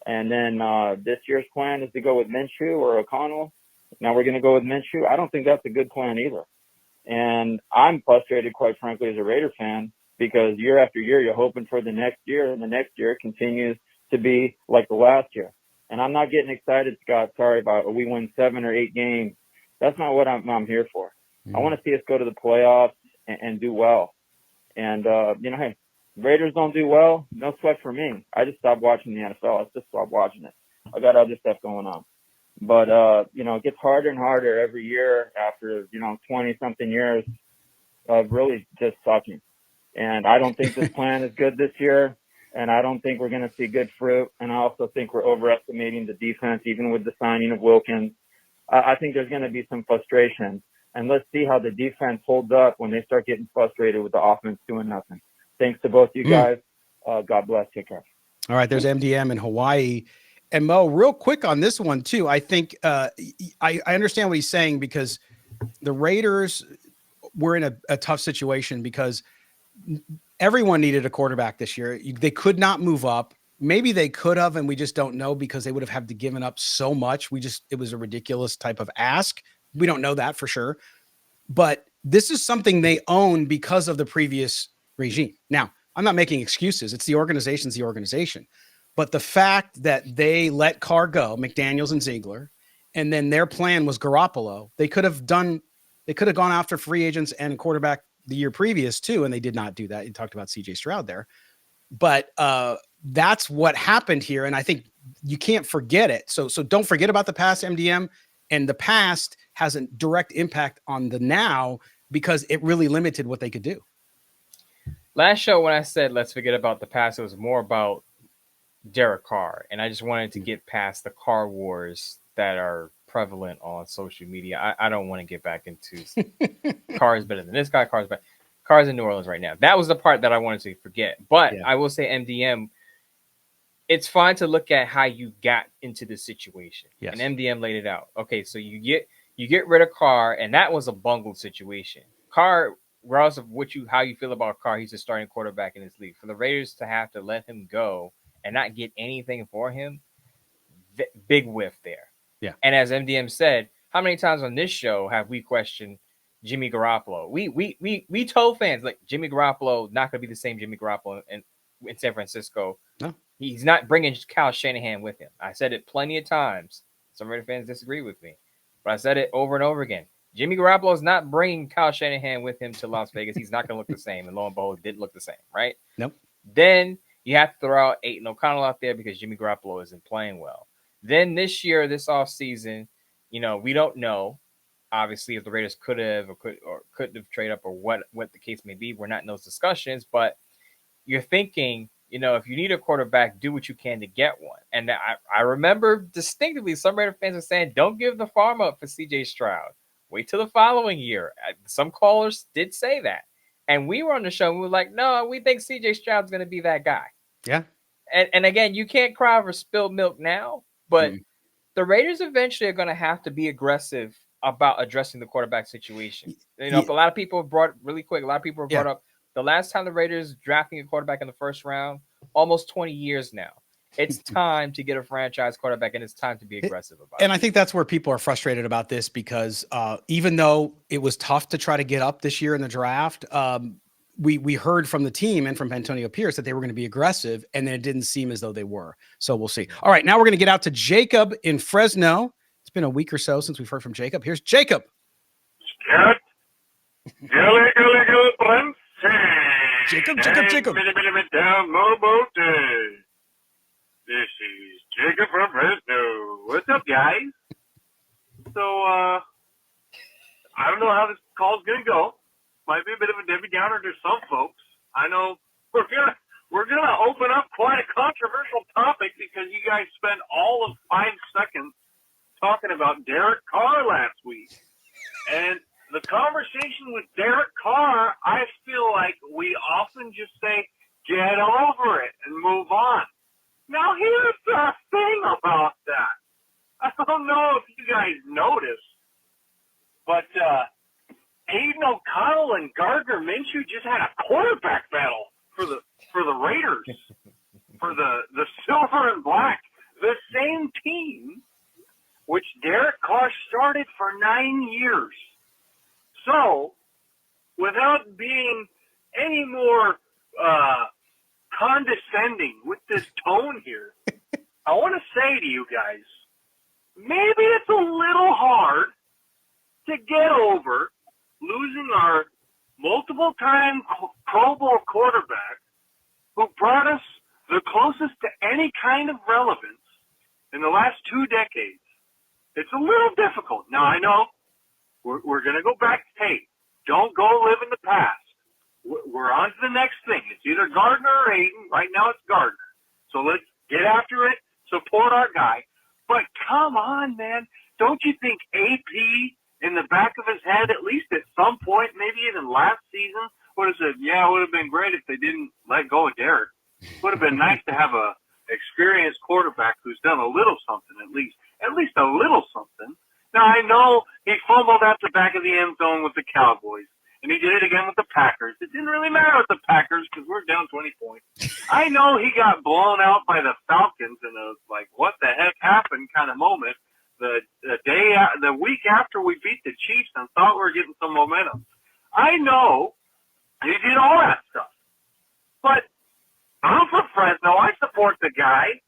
And then this year's plan is to go with Minshew or O'Connell. Now we're going to go with Minshew. I don't think that's a good plan either. And I'm frustrated, quite frankly, as a Raider fan, because year after year, you're hoping for the next year, and the next year continues to be like the last year. And I'm not getting excited, Scott. Sorry about we win 7 or 8 games. That's not what I'm here for. I want to see us go to the playoffs and do well. And, hey, Raiders don't do well, no sweat for me. I just stopped watching the NFL. I just stopped watching it. I got other stuff going on. But, it gets harder and harder every year after, 20-something years of really just sucking. And I don't think this plan is good this year, and I don't think we're going to see good fruit. And I also think we're overestimating the defense, even with the signing of Wilkins. I think there's going to be some frustration. And let's see how the defense holds up when they start getting frustrated with the offense doing nothing. Thanks to both you guys. God bless. Take care. All right, there's MDM in Hawaii. And Mo, real quick on this one, too, I think I understand what he's saying, because the Raiders were in a tough situation because everyone needed a quarterback this year. They could not move up. Maybe they could have, and we just don't know, because they would have had to given up so much. It was a ridiculous type of ask. We don't know that for sure. But this is something they own because of the previous regime. Now, I'm not making excuses. It's the organization's the organization. But the fact that they let Carr go, McDaniels and Ziegler, and then their plan was Garoppolo, they could have gone after free agents and quarterback the year previous too, and they did not do that. You talked about CJ Stroud there. But that's what happened here, and I think you can't forget it. So don't forget about the past, MDM, and the past has a direct impact on the now because it really limited what they could do. Last show, when I said let's forget about the past, it was more about Derek Carr, and I just wanted to get past the Carr wars that are prevalent on social media. I don't want to get back into Carr is better than this guy. Carr's in New Orleans right now. That was the part that I wanted to forget. But I will say, MDM, it's fine to look at how you got into this situation. Yes. And MDM laid it out. Okay, so you get rid of Carr, and that was a bungled situation. Carr, regardless of how you feel about Carr, he's a starting quarterback in this league. For the Raiders to have to let him go and not get anything for him, big whiff there. Yeah. And as MDM said, how many times on this show have we questioned Jimmy Garoppolo? We told fans, like, Jimmy Garoppolo not going to be the same Jimmy Garoppolo in San Francisco. No. He's not bringing Kyle Shanahan with him. I said it plenty of times. Some Raider fans disagree with me, but I said it over and over again. Jimmy Garoppolo is not bringing Kyle Shanahan with him to Las Vegas. He's not going to look the same. And lo and behold, it didn't look the same, right? Nope. Then you have to throw out Aiden O'Connell out there because Jimmy Garoppolo isn't playing well. Then this year, this offseason, we don't know, obviously, if the Raiders could have or couldn't have traded up or what the case may be. We're not in those discussions, but you're thinking, if you need a quarterback, do what you can to get one. And I remember distinctively some Raider fans were saying, don't give the farm up for C.J. Stroud. Wait till the following year. Some callers did say that. And we were on the show and we were like, no, we think C.J. Stroud's going to be that guy. Yeah. And again, you can't cry over spilled milk now, but the Raiders eventually are going to have to be aggressive about addressing the quarterback situation. A lot of people brought up the last time the Raiders drafting a quarterback in the first round, almost 20 years now. It's time to get a franchise quarterback, and it's time to be aggressive about it. And I think that's where people are frustrated about this because even though it was tough to try to get up this year in the draft, we heard from the team and from Antonio Pierce that they were going to be aggressive, and then it didn't seem as though they were. So we'll see. All right, now we're going to get out to Jacob in Fresno. It's been a week or so since we've heard from Jacob. Here's Jacob. Jacob. This is Jacob from Fresno. What's up, guys? So, I don't know how this call's gonna go. Might be a bit of a Debbie Downer to some folks. I know we're gonna open up quite a controversial topic because you guys spent all of 5 seconds talking about Derek Carr last week. And the conversation with Derek Carr, I feel like we often just say, get over it and move on. Now, here's the thing about that. I don't know if you guys noticed, but Aiden O'Connell and Gardner Minshew just had a quarterback battle for the Raiders, for the silver and black, the same team which Derek Carr started for 9 years. So, without being any more condescending with this tone here, I want to say to you guys, maybe it's a little hard to get over losing our multiple-time Pro Bowl quarterback who brought us the closest to any kind of relevance in the last 2 decades. It's a little difficult. Now, I know we're going to go back. Hey, don't go live in the past. We're on to the next thing. It's either Gardner or Aiden. Right now it's Gardner. So let's get after it, support our guy. But come on, man. Don't you think AP in the back of his head, at least at some point, maybe even last season, would have said, yeah, it would have been great if they didn't let go of Derek. Would have been nice to have a experienced quarterback who's done a little something, at least a little something. Now, I know he fumbled at the back of the end zone with the Cowboys, and he did it again with the Packers. It didn't really matter with the Packers because we're down 20 points. I know he got blown out by the Falcons in a, like, what the heck happened kind of moment the week after we beat the Chiefs and thought we were getting some momentum. I know he did all that stuff. But I'm from Fresno. I support the guy.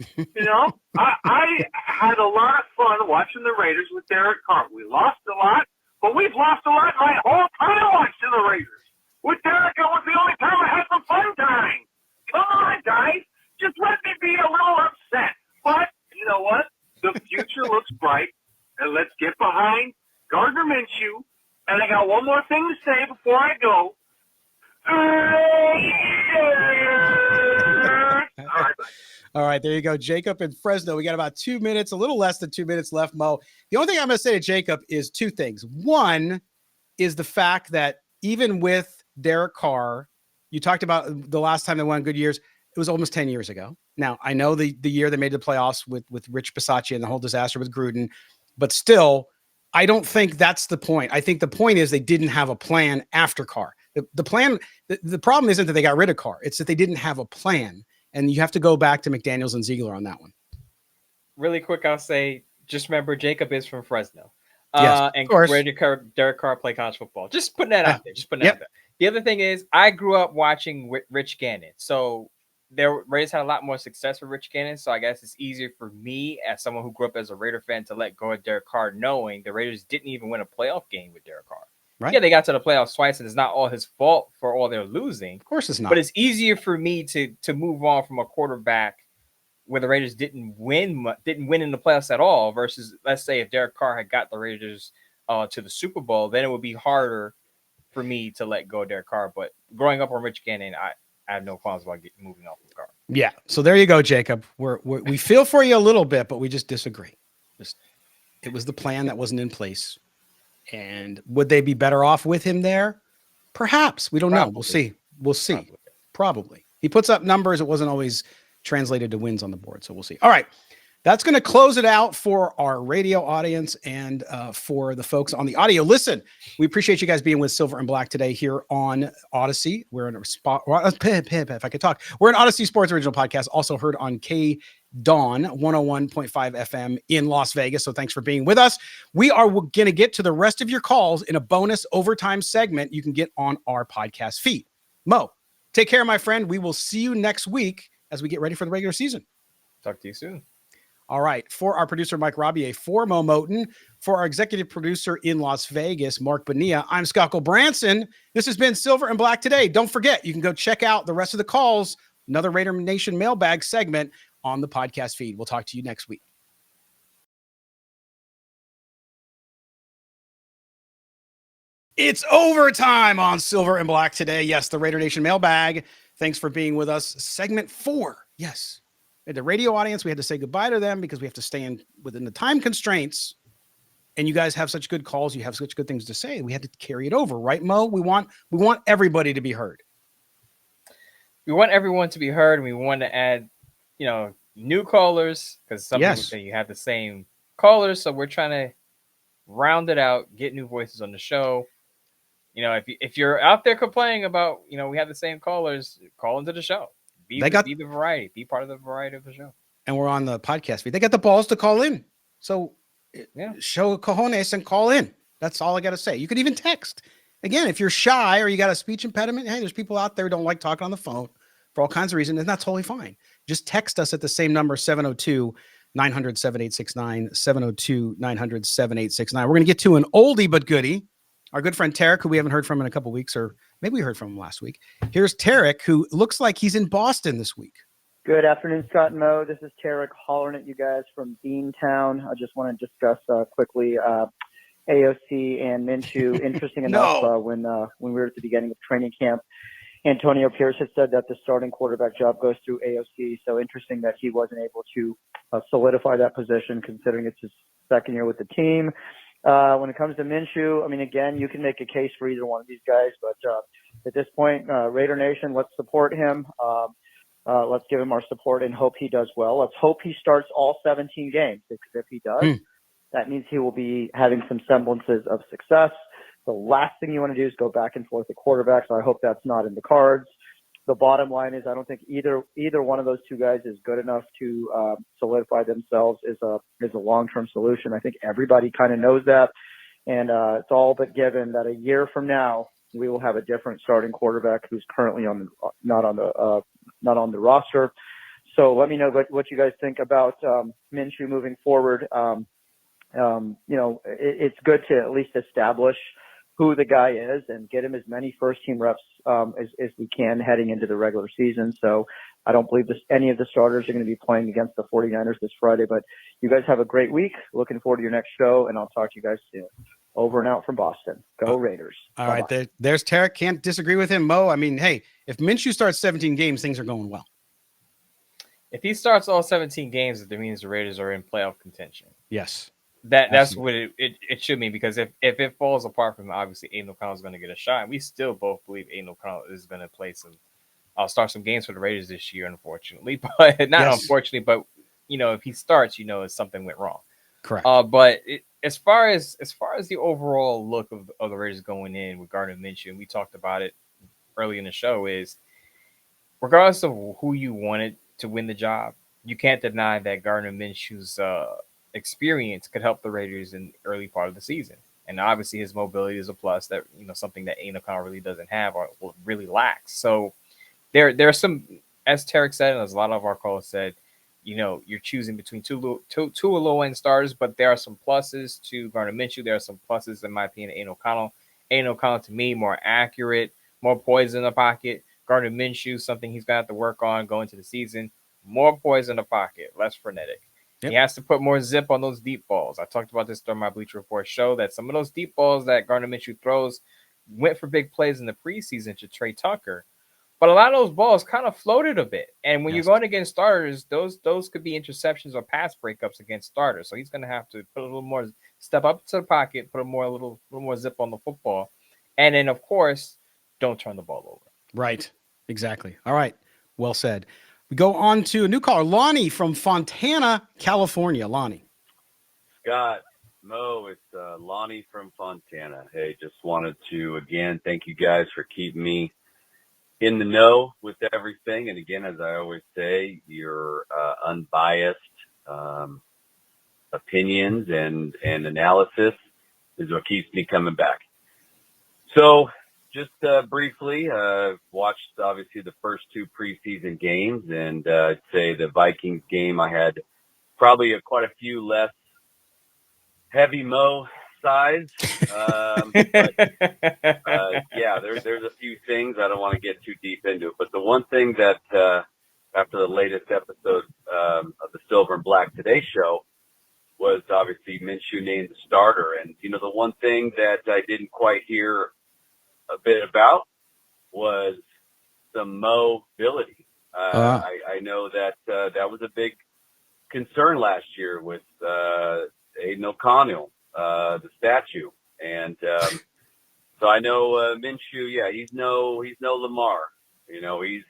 I had a lot of fun watching the Raiders with Derek Carr. We lost a lot, but we've lost a lot my whole time watching the Raiders. With Derek, it was the only time I had some fun time. Come on, guys. Just let me be a little upset. But you know what? The future looks bright, and let's get behind Gardner Minshew. And I got one more thing to say before I go. All right, there you go. Jacob in Fresno. We got about 2 minutes, a little less than 2 minutes left, Mo. The only thing I'm going to say to Jacob is 2 things. One is the fact that even with Derek Carr, you talked about the last time they won good years. It was almost 10 years ago. Now, I know the year they made the playoffs with Rich Bisaccia and the whole disaster with Gruden, but still, I don't think that's the point. I think the point is they didn't have a plan after Carr. The problem isn't that they got rid of Carr. It's that they didn't have a plan. And you have to go back to McDaniels and Ziegler on that one. Really quick, I'll say, just remember Jacob is from Fresno. Yes, and where did Derek Carr play college football? Just putting that out there. Out there. The other thing is, I grew up watching Rich Gannon. So Raiders had a lot more success with Rich Gannon. So I guess it's easier for me as someone who grew up as a Raider fan to let go of Derek Carr, knowing the Raiders didn't even win a playoff game with Derek Carr. Right. Yeah, they got to the playoffs twice, and it's not all his fault for all their losing. Of course it's not. But it's easier for me to move on from a quarterback where the Raiders didn't win in the playoffs at all versus, let's say, if Derek Carr had got the Raiders to the Super Bowl, then it would be harder for me to let go of Derek Carr. But growing up on Rich Gannon, I have no qualms about moving off of Carr. Yeah. So there you go, Jacob. We feel for you a little bit, but we just disagree. It was the plan that wasn't in place. And would they be better off with him there? Perhaps. We don't know. We'll see. We'll see. Probably. He puts up numbers. It wasn't always translated to wins on the board. So we'll see. All right. That's going to close it out for our radio audience and for the folks on the audio. Listen, we appreciate you guys being with Silver and Black today here on Odyssey. We're in a spot. If I could talk, we're an Odyssey Sports Original Podcast, also heard on K Dawn 101.5 FM in Las Vegas. So thanks for being with us. We are going to get to the rest of your calls in a bonus overtime segment you can get on our podcast feed. Mo, take care, my friend. We will see you next week as we get ready for the regular season. Talk to you soon. All right. For our producer, Mike Robier, for Mo Moten, for our executive producer in Las Vegas, Mark Bonilla, I'm Scott Branson. This has been Silver and Black today. Don't forget, you can go check out the rest of the calls, another Raider Nation Mailbag segment on the podcast feed. We'll talk to you next week. It's overtime on Silver and Black today. Yes, the Raider Nation Mailbag. Thanks for being with us. Segment 4. Yes. The radio audience, we had to say goodbye to them because we have to stay within the time constraints. And you guys have such good calls. You have such good things to say. We had to carry it over, right, Mo? We want everybody to be heard. We want everyone to be heard. And we want to add, new callers because some people say you have the same callers. So we're trying to round it out, get new voices on the show. If you're out there complaining about, we have the same callers, call into the show. Be the variety. Be part of the variety of the show. And we're on the podcast feed. They got the balls to call in. So show cojones and call in. That's all I got to say. You could even text. Again, if you're shy or you got a speech impediment, hey, there's people out there who don't like talking on the phone for all kinds of reasons, and that's totally fine. Just text us at the same number, 702-900-7869, 702-900-7869. We're going to get to an oldie but goodie. Our good friend Tarek, who we haven't heard from in a couple of weeks, or maybe we heard from him last week. Here's Tarek, who looks like he's in Boston this week. Good afternoon, Scott and Mo. This is Tarek hollering at you guys from Beantown. I just want to discuss quickly AOC and Minshew. Interesting enough, when we were at the beginning of training camp, Antonio Pierce had said that the starting quarterback job goes through AOC. So interesting that he wasn't able to solidify that position, considering it's his second year with the team. When it comes to Minshew, I mean, again, you can make a case for either one of these guys, but at this point, Raider Nation, let's support him. Let's give him our support and hope he does well. Let's hope he starts all 17 games, because if he does, that means he will be having some semblances of success. The last thing you want to do is go back and forth at quarterback, so I hope that's not in the cards. The bottom line is I don't think either one of those two guys is good enough to solidify themselves as a long-term solution. I think everybody kind of knows that, and it's all but given that a year from now we will have a different starting quarterback who's currently not on the roster. So let me know what you guys think about Minshew moving forward. It's good to at least establish who the guy is and get him as many first-team reps as we can heading into the regular season. So I don't believe any of the starters are going to be playing against the 49ers this Friday. But you guys have a great week. Looking forward to your next show, and I'll talk to you guys soon. Over and out from Boston. Go Raiders. All right, there's Tarek. Can't disagree with him, Mo. I mean, hey, if Minshew starts 17 games, things are going well. If he starts all 17 games, that means the Raiders are in playoff contention. Yes. That's what it should mean, because if it falls apart from him, obviously Aiden O'Connell is going to get a shot. And we still both believe Aiden O'Connell is going to play start some games for the Raiders this year, unfortunately. But unfortunately, but if he starts, something went wrong. Correct. But as far as the overall look of the Raiders going in with Gardner Minshew, and we talked about it early in the show, is regardless of who you wanted to win the job, you can't deny that Gardner Minshew's experience could help the Raiders in the early part of the season. And obviously his mobility is a plus, that something that Aiden O'Connell really doesn't have or really lacks. So there are some, as Tarek said, and as a lot of our callers said, you're choosing between two low-end starters, but there are some pluses to Gardner Minshew. There are some pluses, in my opinion, Aiden O'Connell. Aiden O'Connell, to me, more accurate, more poise in the pocket. Gardner Minshew, something he's going to have to work on going into the season. More poise in the pocket, less frenetic. Yep. He has to put more zip on those deep balls. I talked about this during my Bleacher Report show, that some of those deep balls that Gardner Minshew throws went for big plays in the preseason to Trey Tucker. But a lot of those balls kind of floated a bit. And when Yes. you're going against starters, those could be interceptions or pass breakups against starters. So he's going to have to put a little more, step up to the pocket, put a little more zip on the football. And then, of course, don't turn the ball over. Right. Exactly. All right. Well said. We go on to a new caller, Lonnie from Fontana, California. Lonnie. Scott, Mo, it's Lonnie from Fontana. Hey, just wanted to, again, thank you guys for keeping me in the know with everything. And again, as I always say, your unbiased opinions and analysis is what keeps me coming back. So just briefly, watched obviously the first two preseason games, and I'd say the Vikings game, I had probably quite a few less heavy Mo size. But yeah, there's a few things. I don't want to get too deep into it. But the one thing that after the latest episode of the Silver and Black Today show was obviously Minshew named the starter. And, you know, the one thing that I didn't quite hear a bit about was the mobility. I know that that was a big concern last year with Aiden O'Connell, the statue. And so I know Minshew, yeah, he's no Lamar. You know, he's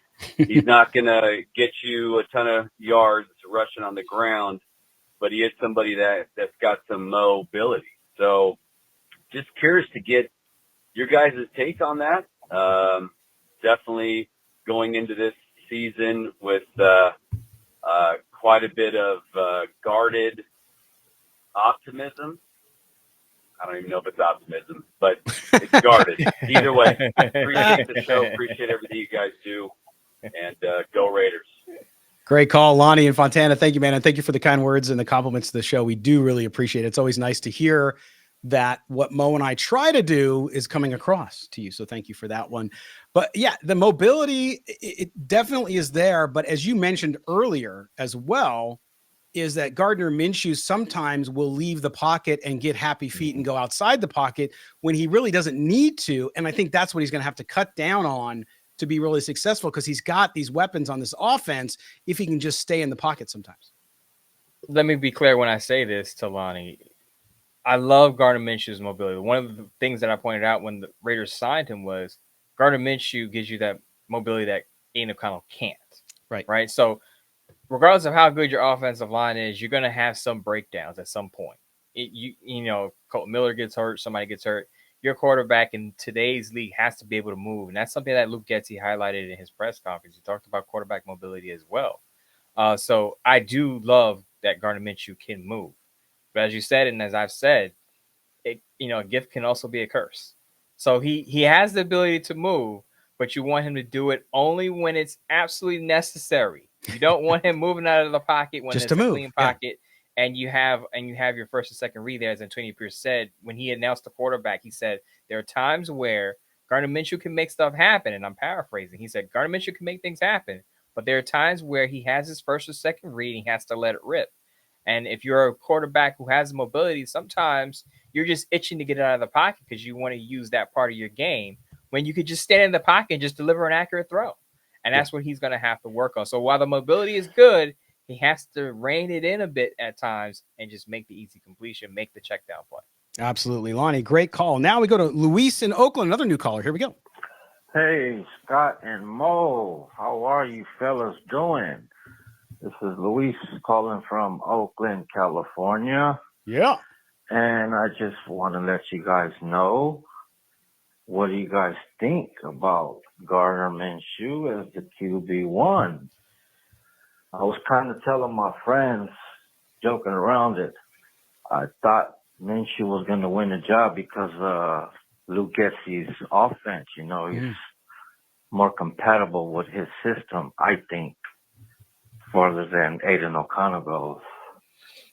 not going to get you a ton of yards rushing on the ground, but he is somebody that's got some mobility. So just curious to get your guys' take on that. Definitely going into this season with quite a bit of guarded optimism. I don't even know if it's optimism, but it's guarded. Either way, appreciate the show. Appreciate everything you guys do. And go Raiders. Great call, Lonnie in Fontana. Thank you, man. And thank you for the kind words and the compliments to the show. We do really appreciate it. It's always nice to hear that what Mo and I try to do is coming across to you. So thank you for that one. But yeah, the mobility, it definitely is there. But as you mentioned earlier as well, is that Gardner Minshew sometimes will leave the pocket and get happy feet and go outside the pocket when he really doesn't need to. And I think that's what he's going to have to cut down on to be really successful, because he's got these weapons on this offense if he can just stay in the pocket sometimes. Let me be clear when I say this to Lonnie. I love Gardner Minshew's mobility. One of the things that I pointed out when the Raiders signed him was Gardner Minshew gives you that mobility that Aiden O'Connell can't. Right. So regardless of how good your offensive line is, you're going to have some breakdowns at some point. You know, Colton Miller gets hurt, somebody gets hurt. Your quarterback in today's league has to be able to move. And that's something that Luke Getsy highlighted in his press conference. He talked about quarterback mobility as well. So I do love that Gardner Minshew can move. But as you said, and as I've said, a gift can also be a curse. So he has the ability to move, but you want him to do it only when it's absolutely necessary. You don't want him moving out of the pocket when it's a clean pocket. And you have your first and second read there. As Antonio Pierce said, when he announced the quarterback, he said there are times where Gardner Minshew can make stuff happen. And I'm paraphrasing. He said Gardner Minshew can make things happen, but there are times where he has his first or second read and he has to let it rip. And if you're a quarterback who has mobility, sometimes you're just itching to get out of the pocket because you want to use that part of your game when you could just stand in the pocket and just deliver an accurate throw. And that's what he's going to have to work on. So while the mobility is good, he has to rein it in a bit at times and just make the easy completion, make the check down play. Absolutely. Lonnie, great call. Now we go to Luis in Oakland, another new caller. Here we go. Hey, Scott and Mo, how are you fellas doing? This is Luis calling from Oakland, California. Yeah. And I just want to let you guys know, what do you guys think about Gardner Minshew as the QB1? I was kind of telling my friends, joking around it, I thought Minshew was going to win the job because Luke Getsy's offense, he's more compatible with his system, I think, farther than Aiden O'Connell goes.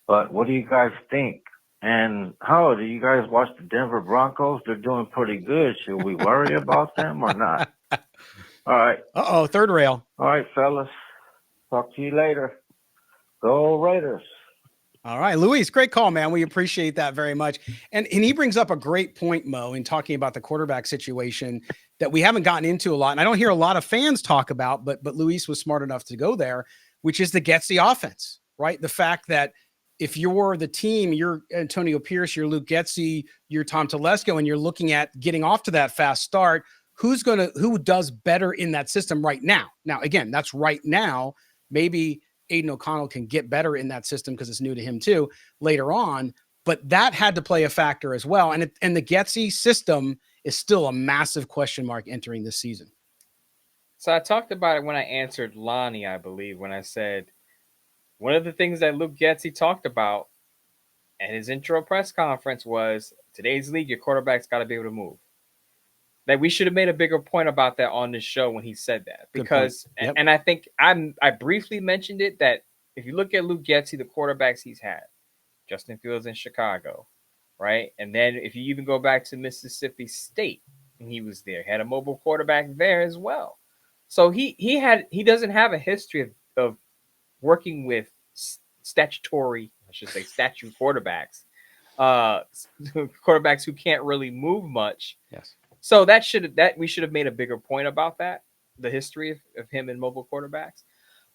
But what do you guys think? And how do you guys watch the Denver Broncos? They're doing pretty good. Should we worry about them or not? All right. Uh-oh, third rail. All right, fellas. Talk to you later. Go Raiders. All right, Luis, great call, man. We appreciate that very much. And he brings up a great point, Mo, in talking about the quarterback situation. that we haven't gotten into a lot, and I don't hear a lot of fans talk about, but Luis was smart enough to go there, which is the Getsy offense, right? The fact that if you're the team, you're Antonio Pierce, you're Luke Getsy, you're Tom Telesco, and you're looking at getting off to that fast start, who does better in that system right now? Now, again, that's right now. Maybe Aiden O'Connell can get better in that system because it's new to him too later on, but that had to play a factor as well. And the Getsy system is still a massive question mark entering this season. So I talked about it when I answered Lonnie, I believe, when I said one of the things that Luke Getsy talked about at his intro press conference was today's league, your quarterback's got to be able to move. That we should have made a bigger point about that on this show when he said that, because, Yep. and I think I briefly mentioned it, that if you look at Luke Getsy, the quarterbacks he's had, Justin Fields in Chicago, right? And then if you even go back to Mississippi State, and he was there, had a mobile quarterback there as well. So he doesn't have a history of working with statute quarterbacks, quarterbacks who can't really move much. Yes. So we should have made a bigger point about that, the history of him and mobile quarterbacks.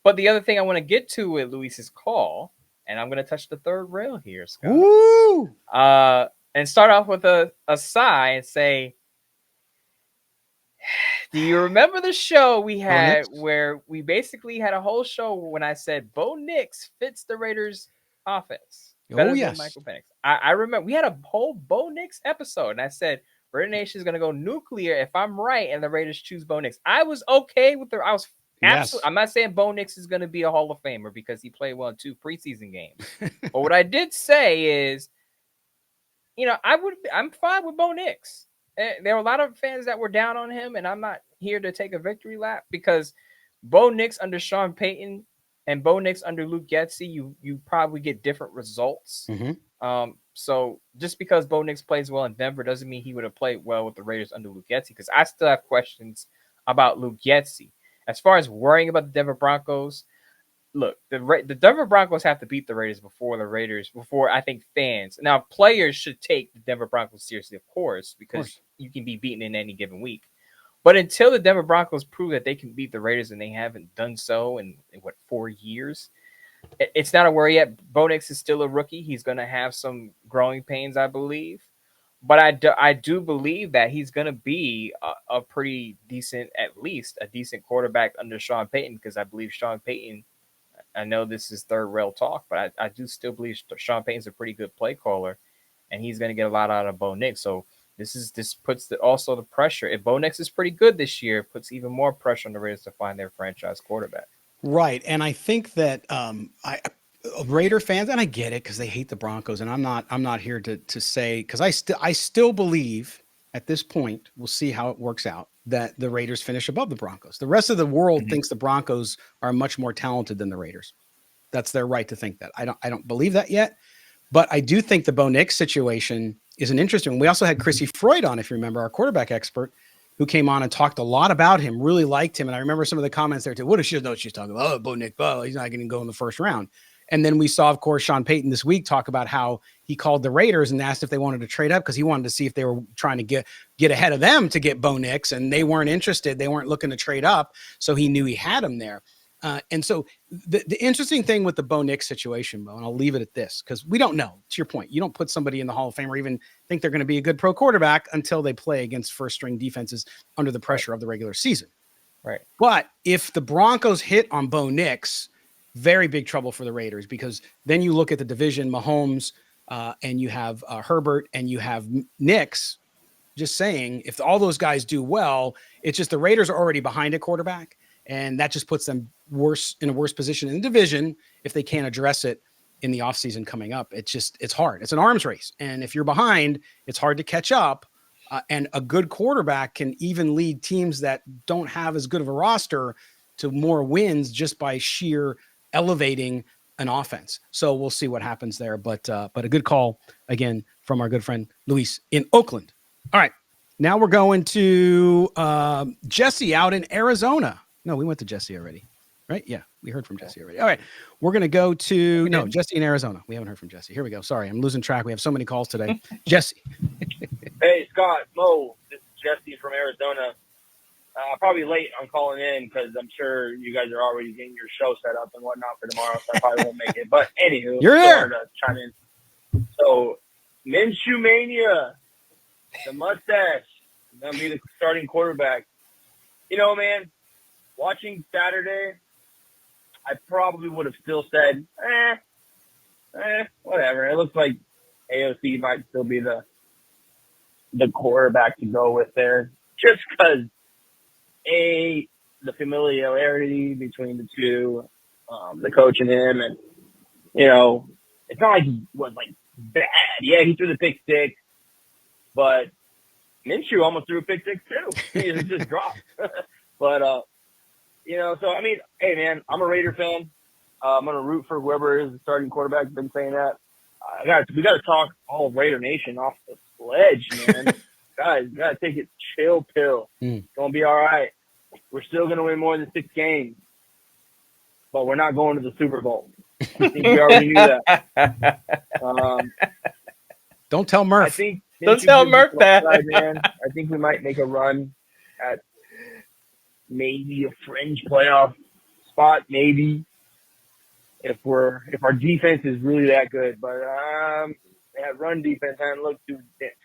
But the other thing I want to get to with Luis's call, and I'm going to touch the third rail here, Scott. Woo! And start off with a sigh and say, do you remember the show we had where we basically had a whole show when I said Bo Nix fits the Raiders offense better than Michael Penix? I remember we had a whole Bo Nix episode, and I said Raider Nation is going to go nuclear if I'm right and the Raiders choose Bo Nix. I was okay with I was absolutely. I'm not saying Bo Nix is going to be a Hall of Famer because he played well in 2 preseason games. But what I did say is, I'm fine with Bo Nix. There were a lot of fans that were down on him, and I'm not here to take a victory lap because Bo Nix under Sean Payton and Bo Nix under Luke Getsy, you probably get different results. Mm-hmm. So just because Bo Nix plays well in Denver doesn't mean he would have played well with the Raiders under Luke Getsy, because I still have questions about Luke Getsy. As far as worrying about the Denver Broncos, look, the Denver Broncos have to beat the Raiders before I think fans. Now, players should take the Denver Broncos seriously, of course, because you can be beaten in any given week. But until the Denver Broncos prove that they can beat the Raiders, and they haven't done so in 4 years, it's not a worry yet. Bo Nix is still a rookie. He's going to have some growing pains, I believe. But I do believe that he's going to be a pretty decent, at least a decent quarterback under Sean Payton, because I believe Sean Payton, I know this is third rail talk, but I do still believe Sean Payton's a pretty good play caller, and he's going to get a lot out of Bo Nix. So this puts also the pressure. If Bo Nix is pretty good this year, it puts even more pressure on the Raiders to find their franchise quarterback. Right. And I think that Raider fans, and I get it because they hate the Broncos, and I'm not here to say, because I still believe at this point, we'll see how it works out, that the Raiders finish above the Broncos. The rest of the world thinks the Broncos are much more talented than the Raiders. That's their right to think that. I don't believe that yet, but I do think the Bo Nix situation is an interesting one. We also had Chrissy Freud on, if you remember, our quarterback expert, who came on and talked a lot about him, really liked him. And I remember some of the comments there too. What does she know what she's talking about? Oh, Bo Nix, he's not going to go in the first round. And then we saw, of course, Sean Payton this week talk about how he called the Raiders and asked if they wanted to trade up because he wanted to see if they were trying to get ahead of them to get Bo Nix, and they weren't interested. They weren't looking to trade up, so he knew he had him there. And so the interesting thing with the Bo Nix situation, Bo, and I'll leave it at this, because we don't know. To your point, you don't put somebody in the Hall of Fame or even think they're going to be a good pro quarterback until they play against first-string defenses under the pressure of the regular season. Right. But if the Broncos hit on Bo Nix, very big trouble for the Raiders, because then you look at the division, Mahomes, and you have Herbert, and you have Nix. Just saying, if all those guys do well, it's just the Raiders are already behind a quarterback, and that just puts them in a worse position in the division if they can't address it in the offseason coming up. It's hard. It's an arms race, and if you're behind, it's hard to catch up. And a good quarterback can even lead teams that don't have as good of a roster to more wins just by sheer elevating an offense. So we'll see what happens there. But a good call again from our good friend Luis in Oakland. All right, now we're going to Jesse out in Arizona. No, we went to Jesse already, right? Yeah, we heard from Jesse already. All right, we're going to go to Jesse in Arizona. We haven't heard from Jesse. Here we go. Sorry, I'm losing track. We have so many calls today. Jesse. Hey, Scott, Mo, this is Jesse from Arizona. Probably late on calling in because I'm sure you guys are already getting your show set up and whatnot for tomorrow, so I probably won't make it. But anywho, You're just there. wanted to chime in. So, Minshew Mania, the mustache, gonna be the starting quarterback. You know, man, watching Saturday, I probably would have still said, whatever. It looks like AOC might still be the quarterback to go with there, just because the familiarity between the two, the coach and him, and it's not like he was like bad. Yeah, he threw the pick six, but Minshew almost threw a pick six too. It just dropped. But so I mean, hey man, I'm a Raider fan. I'm gonna root for whoever is the starting quarterback. I've been saying that. We got to talk all Raider Nation off the ledge, man. Guys, gotta take it chill pill. It's gonna be all right. We're still gonna win more than 6 games, but we're not going to the Super Bowl. I think we already knew that. Don't tell Murph. Don't tell Murph that. Man. I think we might make a run at maybe a fringe playoff spot, maybe if our defense is really that good. But that run defense hasn't looked too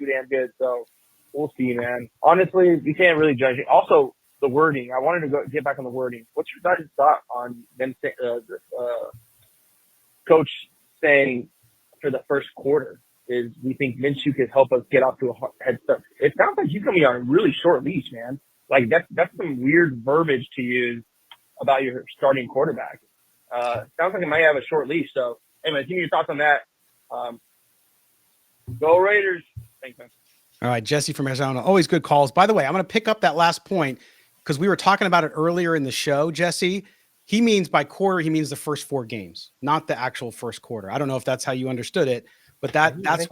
damn good, so we'll see, man. Honestly, we can't really judge it. Also, the wording. I wanted to get back on the wording. What's your guys' thought on them? Coach saying for the first quarter is we think Minshew could help us get off to a head start. It sounds like he's going to be on a really short leash, man. Like that's some weird verbiage to use about your starting quarterback. Sounds like it might have a short leash. So anyway, give me your thoughts on that. Go Raiders. Thanks, man. All right, Jesse from Arizona. Always good calls. By the way, I'm going to pick up that last point because we were talking about it earlier in the show, Jesse. He means by quarter, he means the first 4 games, not the actual first quarter. I don't know if that's how you understood it, but that's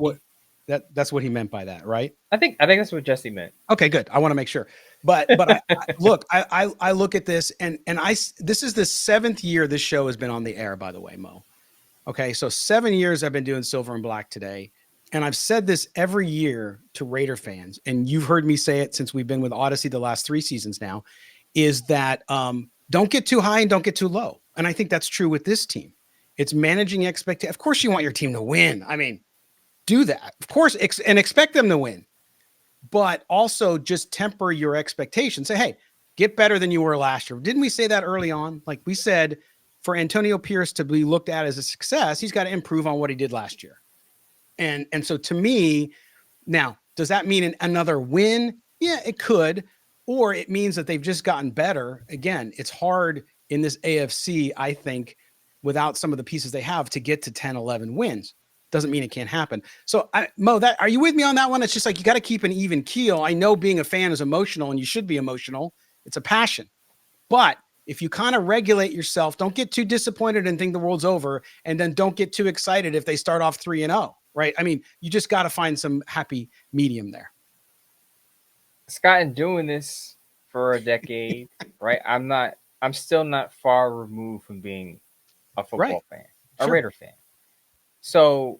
what he meant by that, right? I think that's what Jesse meant. Okay, good. I want to make sure. But I look at this and this is the 7th year this show has been on the air, by the way, Mo. Okay, so 7 years I've been doing Silver and Black Today. And I've said this every year to Raider fans, and you've heard me say it since we've been with Odyssey the last 3 seasons now, is that don't get too high and don't get too low. And I think that's true with this team. It's managing expectations. Of course, you want your team to win. I mean, do that. Of course, and expect them to win. But also just temper your expectations. Say, hey, get better than you were last year. Didn't we say that early on? Like we said, for Antonio Pierce to be looked at as a success, he's got to improve on what he did last year. And so to me, now, does that mean another win? Yeah, it could. Or it means that they've just gotten better. Again, it's hard in this AFC, I think, without some of the pieces they have to get to 10, 11 wins. Doesn't mean it can't happen. So, Mo, are you with me on that one? It's just like you got to keep an even keel. I know being a fan is emotional, and you should be emotional. It's a passion. But if you kind of regulate yourself, don't get too disappointed and think the world's over, and then don't get too excited if they start off 3-0, right? I mean, you just got to find some happy medium there. Scott, in doing this for a decade, right? I'm still not far removed from being a football fan, a Raider fan. So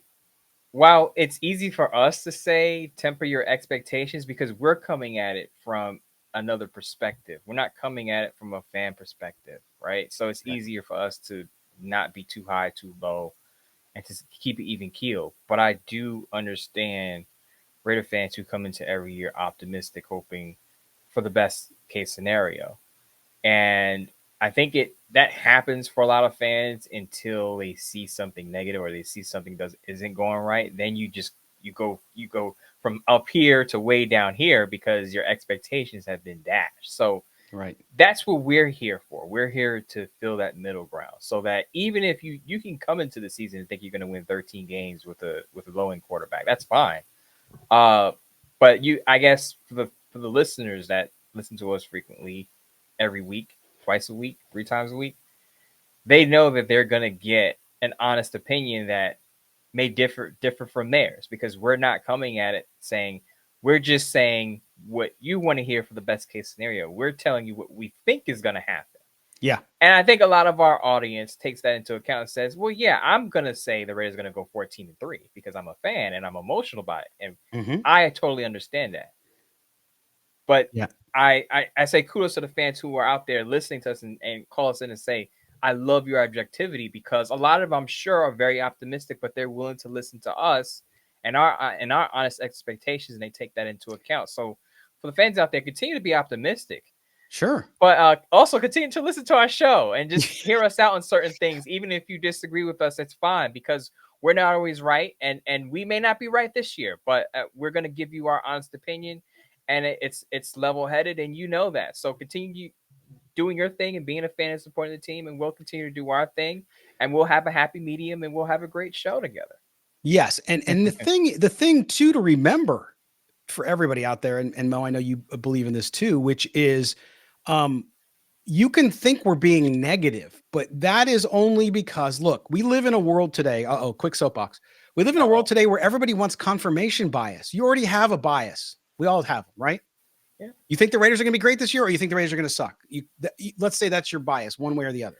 while it's easy for us to say temper your expectations because we're coming at it from another perspective, we're not coming at it from a fan perspective, right? So it's easier for us to not be too high, too low, and to keep it even keel. But I do understand Raider fans who come into every year optimistic, hoping for the best case scenario. And I think that happens for a lot of fans until they see something negative or they see something isn't going right. Then you go from up here to way down here because your expectations have been dashed. So that's what we're here for. We're here to fill that middle ground so that even if you can come into the season and think you're going to win 13 games with a low-end quarterback, that's fine. But I guess for the listeners that listen to us frequently, every week, twice a week, 3 times a week, they know that they're going to get an honest opinion that may differ from theirs because we're not coming at it saying, we're just saying what you want to hear for the best case scenario. We're telling you what we think is going to happen. Yeah. And I think a lot of our audience takes that into account and says, well, yeah, I'm going to say the Raiders are going to go 14-3 because I'm a fan and I'm emotional about it. And I totally understand that. But yeah. I say kudos to the fans who are out there listening to us and call us in and say, I love your objectivity, because a lot of them, I'm sure, are very optimistic, but they're willing to listen to us and our honest expectations, and they take that into account. So for the fans out there, continue to be optimistic. Sure. But also continue to listen to our show and just hear us out on certain things. Even if you disagree with us, it's fine, because we're not always right. And we may not be right this year, but we're going to give you our honest opinion. And it's level-headed, and you know that. So continue doing your thing and being a fan and supporting the team, and we'll continue to do our thing, and we'll have a happy medium, and we'll have a great show together. Yes, and the thing too to remember for everybody out there, and Mo, I know you believe in this too, which is, you can think we're being negative, but that is only because, look, we live in a world today. Quick soapbox. We live in a world today where everybody wants confirmation bias. You already have a bias. We all have them, right? Yeah. You think the Raiders are going to be great this year, or you think the Raiders are going to suck? Let's say that's your bias, one way or the other.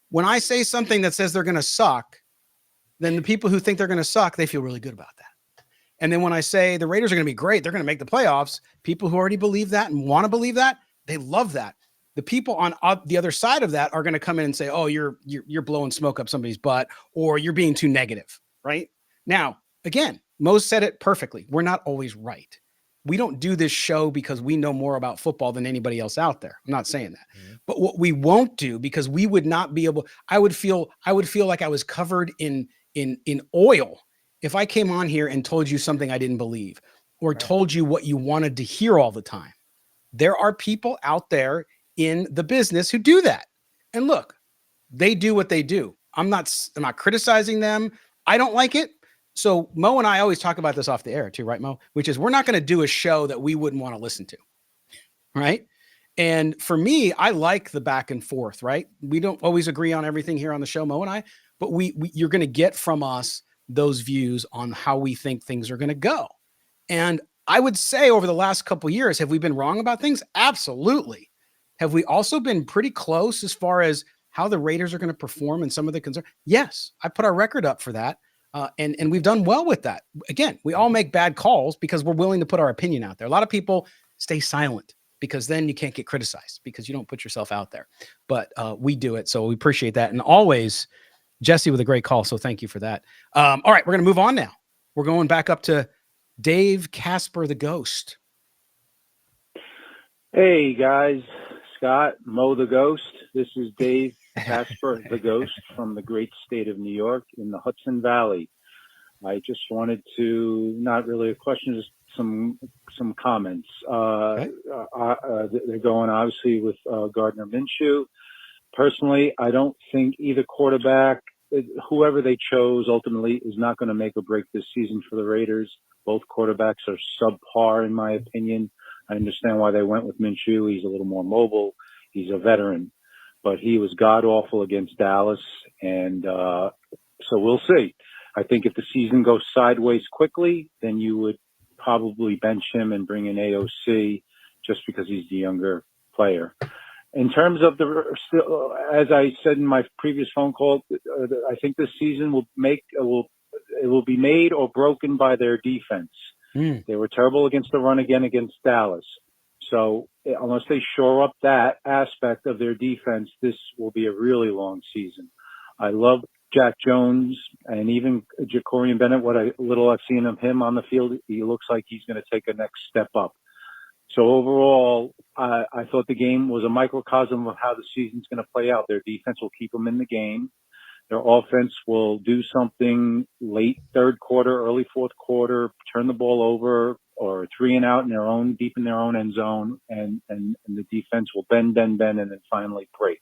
When I say something that says they're going to suck, then the people who think they're going to suck, they feel really good about that. And then when I say the Raiders are going to be great, they're going to make the playoffs, people who already believe that and want to believe that, they love that. The people on the other side of that are going to come in and say, oh, you're blowing smoke up somebody's butt, or you're being too negative, right? Now, again, Mo said it perfectly. We're not always right. We don't do this show because we know more about football than anybody else out there. I'm not saying that. Mm-hmm. But what we won't do, because we would not be able, I would feel like I was covered in oil if I came on here and told you something I didn't believe, or told you what you wanted to hear all the time. There are people out there in the business who do that. And look, they do what they do. I'm not criticizing them. I don't like it. So Mo and I always talk about this off the air too, right, Mo? Which is, we're not going to do a show that we wouldn't want to listen to, right? And for me, I like the back and forth, right? We don't always agree on everything here on the show, Mo and I, but you're going to get from us those views on how we think things are going to go. And I would say over the last couple of years, have we been wrong about things? Absolutely. Have we also been pretty close as far as how the Raiders are going to perform and some of the concerns? Yes, I put our record up for that. And we've done well with that. Again, we all make bad calls because we're willing to put our opinion out there. A lot of people stay silent because then you can't get criticized because you don't put yourself out there. But we do it. So we appreciate that. And always, Jesse with a great call. So thank you for that. All right, we're going to move on now. We're going back up to Dave Casper, the Ghost. Hey, guys. Scott, Mo the Ghost. This is Dave Casper, the Ghost, from the great state of New York in the Hudson Valley. I just wanted to, not really a question, just some comments. Okay. They're going obviously with Gardner Minshew. Personally, I don't think either quarterback, whoever they chose ultimately, is not going to make or break this season for the Raiders. Both quarterbacks are subpar, in my opinion. I understand why they went with Minshew. He's a little more mobile. He's a veteran. But he was god-awful against Dallas, and so we'll see. I think if the season goes sideways quickly, then you would probably bench him and bring in AOC just because he's the younger player. In terms of as I said in my previous phone call, I think this season will be made or broken by their defense. They were terrible against the run again against Dallas. So unless they shore up that aspect of their defense, this will be a really long season. I love Jack Jones and even Jacorian Bennett. What little I've seen of him on the field, he looks like he's going to take a next step up. So overall, I thought the game was a microcosm of how the season's going to play out. Their defense will keep them in the game. Their offense will do something late third quarter, early fourth quarter, turn the ball over, or 3 and out in their own, deep in their own end zone, and the defense will bend, and then finally break.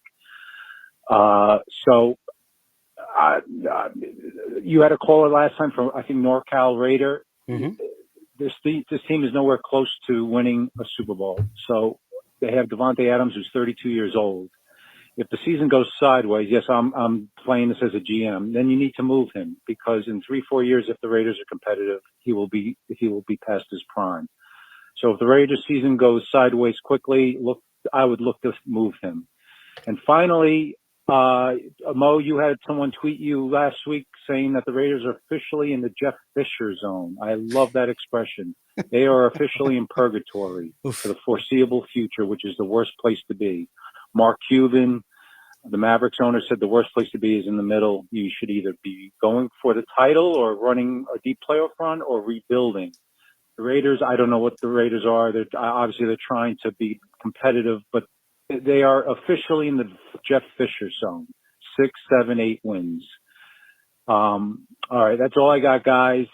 You had a caller last time from, I think, NorCal Raider. Mm-hmm. This team is nowhere close to winning a Super Bowl. So they have Devontae Adams, who's 32 years old. If the season goes sideways, yes, I'm playing this as a GM, then you need to move him, because in 3-4 years, if the Raiders are competitive, he will be past his prime. So if the Raiders season goes sideways quickly, I would look to move him. And finally, Mo, you had someone tweet you last week saying that the Raiders are officially in the Jeff Fisher zone. I love that expression. They are officially in purgatory for the foreseeable future, which is the worst place to be. Mark Cuban, the Mavericks owner, said the worst place to be is in the middle. You should either be going for the title or running a deep playoff run or rebuilding. The Raiders, I don't know what the Raiders are. They're trying to be competitive, but they are officially in the Jeff Fisher zone. 6, 7, 8 wins. All right, that's all I got, guys.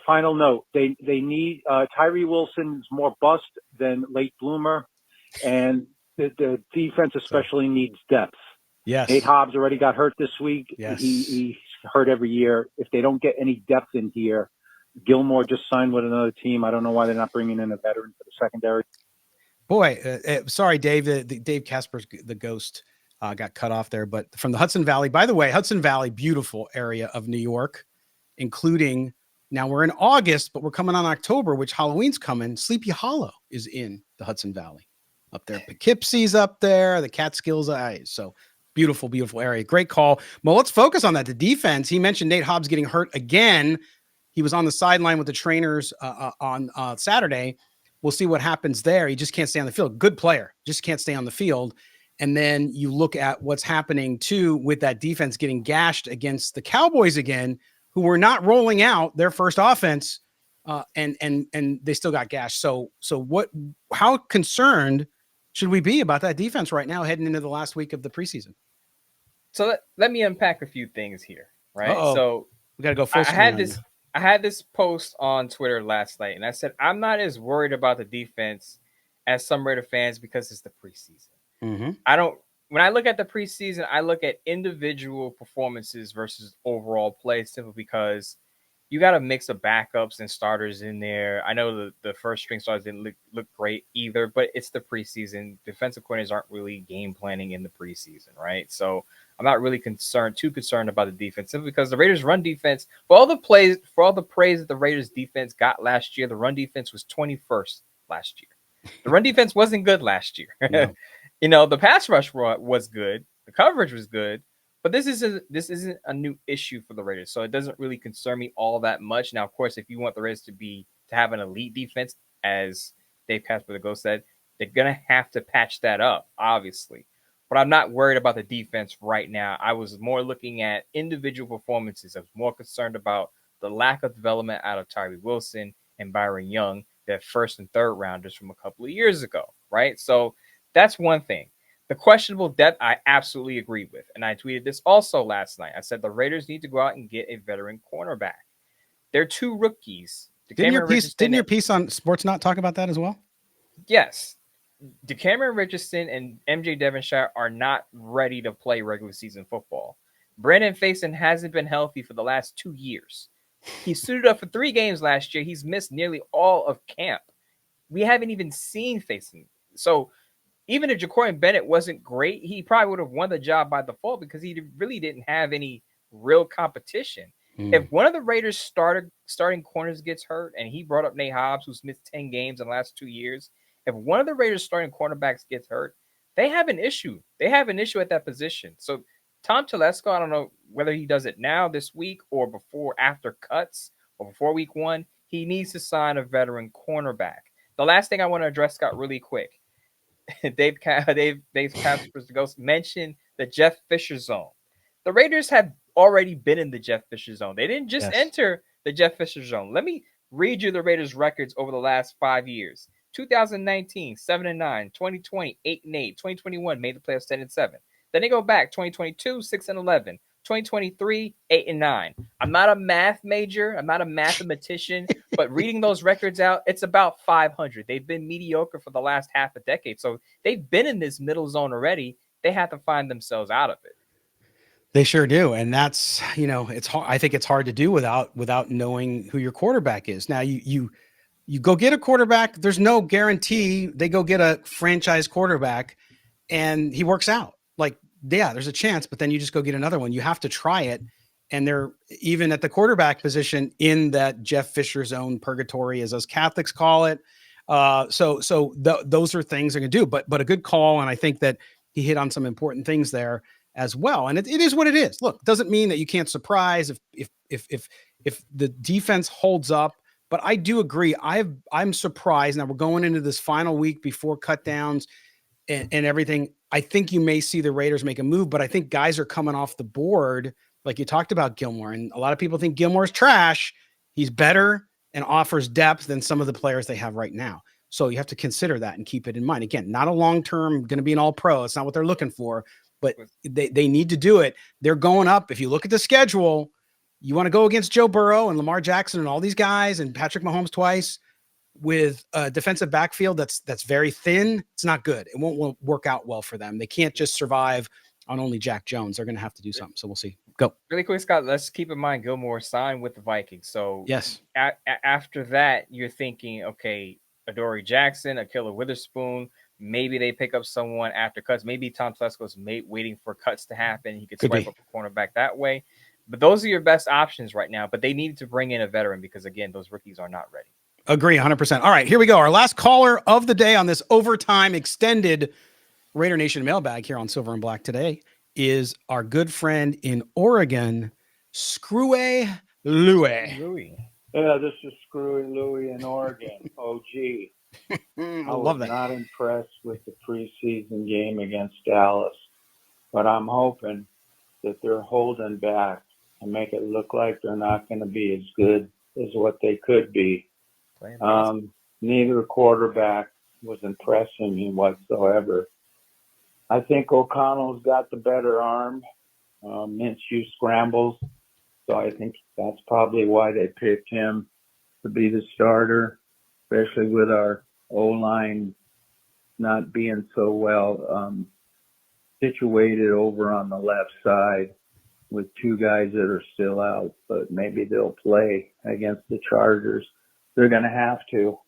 Final note: they need Tyree Wilson's more bust than late bloomer, and the defense especially needs depth. Yes. Nate Hobbs already got hurt this week. Yes. He's hurt every year. If they don't get any depth in here, Gilmore just signed with another team. I don't know why they're not bringing in a veteran for the secondary. Boy, sorry, Dave. Dave Casper's the ghost got cut off there, but from the Hudson Valley. By the way, Hudson Valley, beautiful area of New York, including now we're in August, but we're coming on October, which Halloween's coming. Sleepy Hollow is in the Hudson Valley, up there. Poughkeepsie's up there. The Catskills, so beautiful, beautiful area. Great call. Well, let's focus on that. The defense. He mentioned Nate Hobbs getting hurt again. He was on the sideline with the trainers on Saturday. We'll see what happens there. He just can't stay on the field. Good player, just can't stay on the field. And then you look at what's happening too with that defense getting gashed against the Cowboys again, who were not rolling out their first offense, and they still got gashed. So how concerned should we be about that defense right now heading into the last week of the preseason? So let me unpack a few things here, right? Uh-oh. So we got to go full screen. I had this post on Twitter last night, and I said, I'm not as worried about the defense as some Raider fans because it's the preseason. Mm-hmm. When I look at the preseason, I look at individual performances versus overall play simply because you got a mix of backups and starters in there. I know the first string starters didn't look great either, but it's the preseason. Defensive coordinators aren't really game planning in the preseason, right? So I'm not really too concerned about the defense simply because the Raiders' run defense, for all the praise that the Raiders' defense got last year, the run defense was 21st last year. The run defense wasn't good last year. No. The pass rush was good, the coverage was good, but this isn't a new issue for the Raiders, so it doesn't really concern me all that much. Now, of course, if you want the Raiders to have an elite defense, as Dave Casper the Ghost said, they're gonna have to patch that up, obviously. But I'm not worried about the defense right now. I was more looking at individual performances. I was more concerned about the lack of development out of Tyree Wilson and Byron Young, their first and third rounders from a couple of years ago, right? So that's one thing. The questionable depth, I absolutely agree with. And I tweeted this also last night. I said the Raiders need to go out and get a veteran cornerback. They're two rookies. Didn't your piece on Sports Not talk about that as well? Yes. DeCameron Richardson and MJ Devonshire are not ready to play regular season football. Brandon Faison hasn't been healthy for the last 2 years. He suited up for 3 games last year. He's missed nearly all of camp. We haven't even seen Faison. So even if Jacorian Bennett wasn't great, he probably would have won the job by default because he really didn't have any real competition. If one of the Raiders starting corners gets hurt, and he brought up Nate Hobbs, who's missed 10 games in the last 2 years, if one of the Raiders starting cornerbacks gets hurt, they have an issue. They have an issue at that position. So Tom Telesco, I don't know whether he does it now this week or after cuts or before week 1, he needs to sign a veteran cornerback. The last thing I want to address, Scott, really quick. Dave Casper's the Ghost mentioned the Jeff Fisher zone. The Raiders have already been in the Jeff Fisher zone. They didn't just enter the Jeff Fisher zone. Let me read you the Raiders' records over the last 5 years. 2019, 7-9. 2020, 8-8. 2021 made the playoffs 10-7. Then they go back 2022, 6-11. 2023, 8-9. I'm not a math major. I'm not a mathematician, but reading those records out, it's about 500. They've been mediocre for the last half a decade. So they've been in this middle zone already. They have to find themselves out of it. They sure do. And that's, it's hard. I think it's hard to do without knowing who your quarterback is. Now you go get a quarterback. There's no guarantee they go get a franchise quarterback and he works out. There's a chance, but then you just go get another one. You have to try it. And they're even at the quarterback position in that Jeff Fisher zone purgatory, as us Catholics call it. Those are things they're going to do, but a good call. And I think that he hit on some important things there. as well. And it is what it is. Look, doesn't mean that you can't surprise if the defense holds up. But I do agree. I'm surprised. Now we're going into this final week before cut downs and everything. I think you may see the Raiders make a move, but I think guys are coming off the board. Like you talked about Gilmore, and a lot of people think Gilmore's trash. He's better and offers depth than some of the players they have right now. So you have to consider that and keep it in mind. Again, not a long-term going to be an all-pro. It's not what they're looking for, but they need to do it. They're going up. If you look at the schedule, you want to go against Joe Burrow and Lamar Jackson and all these guys and Patrick Mahomes twice with a defensive backfield that's very thin. It's not good. It won't work out well for them. They can't just survive on only Jack Jones. They're going to have to do something. So we'll see. Go. Really quick, Scott, let's keep in mind Gilmore signed with the Vikings. So yes, after that, you're thinking, okay, Adoree Jackson, Ahkello Witherspoon, maybe they pick up someone after cuts. Maybe Tom Telesco's waiting for cuts to happen. He could swipe up a cornerback that way. But those are your best options right now. But they need to bring in a veteran because, again, those rookies are not ready. Agree 100%. All right, here we go. Our last caller of the day on this overtime extended Raider Nation mailbag here on Silver and Black today is our good friend in Oregon, Screwy Louie. Yeah, this is Screwy Louie in Oregon, OG. I was love that. Not impressed with the preseason game against Dallas, but I'm hoping that they're holding back and make it look like they're not going to be as good as what they could be. Neither quarterback was impressing me whatsoever. I think O'Connell's got the better arm. Minshew scrambles, so I think that's probably why they picked him to be the starter, especially with our O-line not being so well situated over on the left side with two guys that are still out, but maybe they'll play against the Chargers. They're going to have to.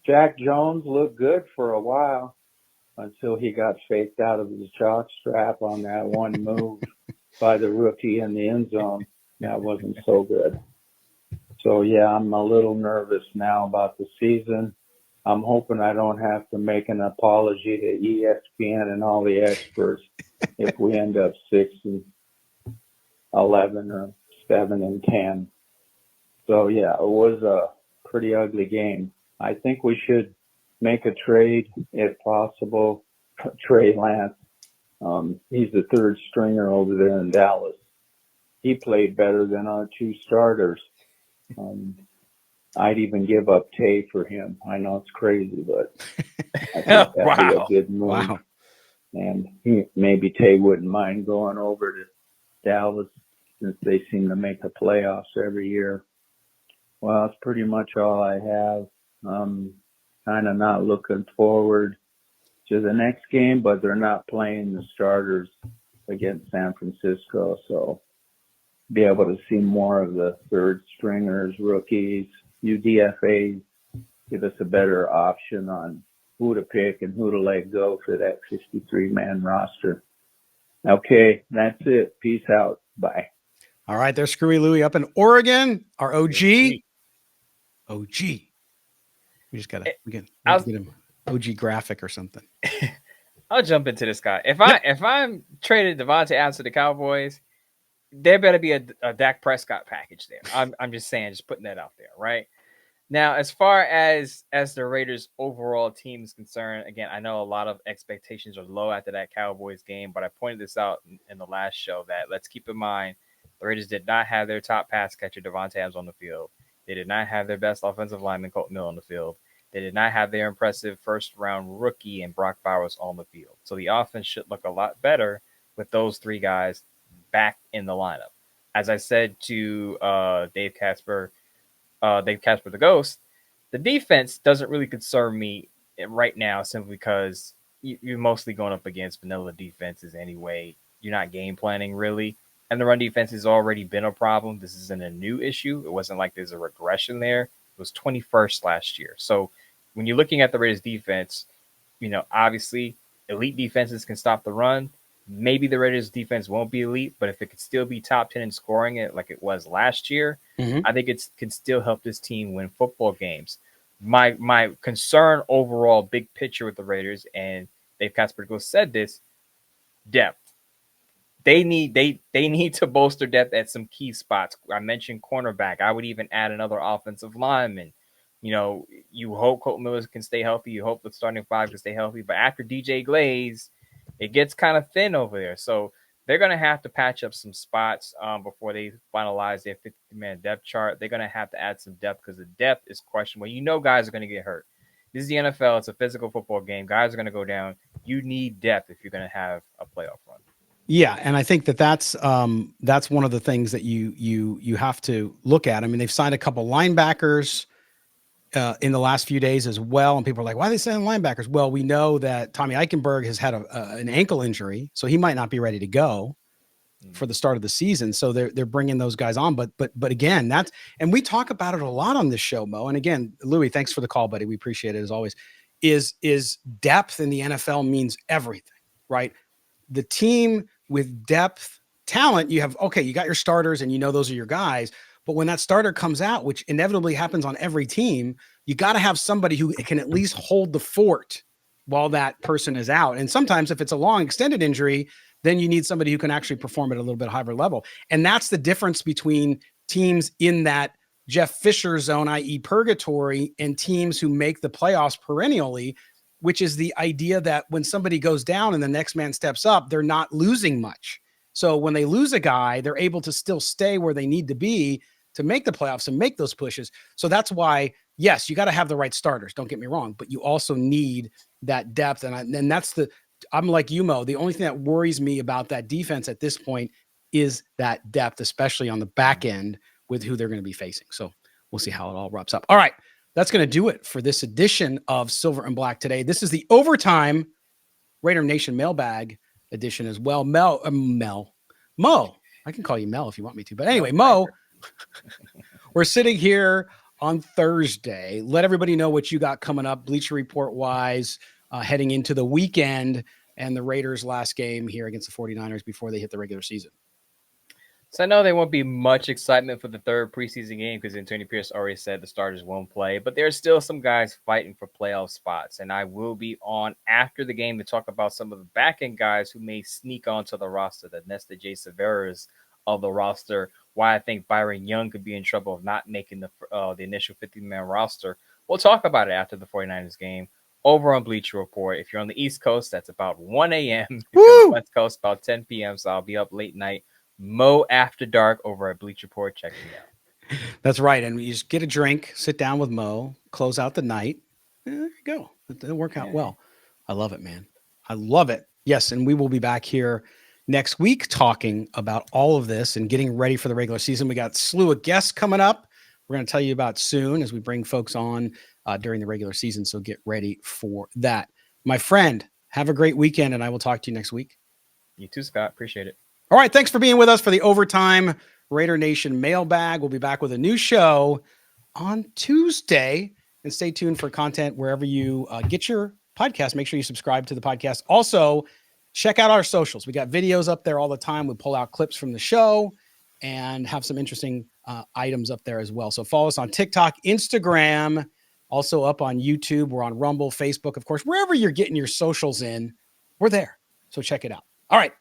Jack Jones looked good for a while until he got faked out of his chalk strap on that one move by the rookie in the end zone. That wasn't so good. So, yeah, I'm a little nervous now about the season. I'm hoping I don't have to make an apology to ESPN and all the experts if we end up 6-11 or 7-10. So, yeah, it was a pretty ugly game. I think we should make a trade, if possible, Trey Lance. He's the third stringer over there in Dallas. He played better than our two starters. I'd even give up Tay for him. I know it's crazy, but I think that'd be a good move. Wow. And maybe Tay wouldn't mind going over to Dallas since they seem to make the playoffs every year. Well, that's pretty much all I have. Kind of not looking forward to the next game, but they're not playing the starters against San Francisco, so be able to see more of the third stringers, rookies, UDFAs, give us a better option on who to pick and who to let go for that 53-man roster. Okay, that's it. Peace out. Bye. All right, there's Screwy Louie up in Oregon, our OG. OG. We just got to get him OG graphic or something. I'll jump into this guy. If I'm traded Devontae Adams to the Cowboys, there better be a Dak Prescott package there. I'm just saying, just putting that out there, right? Now, as far as the Raiders' overall team is concerned, again, I know a lot of expectations are low after that Cowboys game, but I pointed this out in the last show that let's keep in mind the Raiders did not have their top pass catcher, Devontae Adams, on the field. They did not have their best offensive lineman, Colt Mill, on the field. They did not have their impressive first-round rookie and Brock Bowers on the field. So the offense should look a lot better with those three guys back in the lineup. As I said to Dave Casper the Ghost, the defense doesn't really concern me right now simply because you're mostly going up against vanilla defenses anyway. You're not game planning really. And the run defense has already been a problem. This isn't a new issue. It wasn't like there's a regression there. It was 21st last year. So when you're looking at the Raiders defense, obviously elite defenses can stop the run. Maybe the Raiders defense won't be elite, but if it could still be top 10 in scoring it like it was last year, I think it can still help this team win football games. My concern overall, big picture with the Raiders, and Dave Casper said this, depth. They need to bolster depth at some key spots. I mentioned cornerback. I would even add another offensive lineman. You know, you hope Colton Lewis can stay healthy. You hope the starting five can stay healthy. But after DJ Glaze, it gets kind of thin over there. So they're going to have to patch up some spots before they finalize their 50-man depth chart. They're going to have to add some depth because the depth is questionable. You know guys are going to get hurt. This is the NFL. It's a physical football game. Guys are going to go down. You need depth if you're going to have a playoff run. Yeah, and I think that's one of the things that you have to look at. I mean, they've signed a couple linebackers in the last few days as well, and people are like, "Why are they signing linebackers?" Well, we know that Tommy Eichenberg has had an ankle injury, so he might not be ready to go for the start of the season. So they're bringing those guys on. But again, and we talk about it a lot on this show, Mo. And again, Louis, thanks for the call, buddy. We appreciate it as always. Is depth in the NFL means everything, right? The team with depth talent, you got your starters and you know those are your guys. But when that starter comes out, which inevitably happens on every team, you got to have somebody who can at least hold the fort while that person is out. And sometimes if it's a long extended injury, then you need somebody who can actually perform at a little bit higher level. And that's the difference between teams in that Jeff Fisher zone, i.e. purgatory, and teams who make the playoffs perennially, which is the idea that when somebody goes down and the next man steps up, they're not losing much. So when they lose a guy, they're able to still stay where they need to be to make the playoffs and make those pushes. So that's why, yes, you got to have the right starters. Don't get me wrong, but you also need that depth. And I'm like you, Mo. The only thing that worries me about that defense at this point is that depth, especially on the back end with who they're going to be facing. So we'll see how it all wraps up. All right. That's going to do it for this edition of Silver and Black today. This is the overtime Raider Nation Mailbag edition as well. Mo, I can call you Mel if you want me to. But anyway, Mo, we're sitting here on Thursday. Let everybody know what you got coming up, Bleacher Report wise, heading into the weekend and the Raiders' last game here against the 49ers before they hit the regular season. So I know there won't be much excitement for the third preseason game because Antonio Pierce already said the starters won't play, but there's still some guys fighting for playoff spots. And I will be on after the game to talk about some of the back-end guys who may sneak onto the roster, the Nesta J. Severas of the roster, why I think Byron Young could be in trouble of not making the initial 50-man roster. We'll talk about it after the 49ers game over on Bleacher Report. If you're on the East Coast, that's about 1 a.m. If you're on the West Coast, about 10 p.m., so I'll be up late night. Mo After Dark over at Bleacher Report. Check me out. That's right. And you just get a drink, sit down with Mo, close out the night. There you go. It'll work out well. I love it, man. I love it. Yes. And we will be back here next week talking about all of this and getting ready for the regular season. We got a slew of guests coming up. We're going to tell you about soon as we bring folks on during the regular season. So get ready for that. My friend, have a great weekend, and I will talk to you next week. You too, Scott. Appreciate it. All right. Thanks for being with us for the overtime Raider Nation Mailbag. We'll be back with a new show on Tuesday, and stay tuned for content wherever you get your podcast. Make sure you subscribe to the podcast. Also, check out our socials. We got videos up there all the time. We pull out clips from the show and have some interesting items up there as well. So follow us on TikTok, Instagram, also up on YouTube. We're on Rumble, Facebook, of course, wherever you're getting your socials in, we're there. So check it out. All right.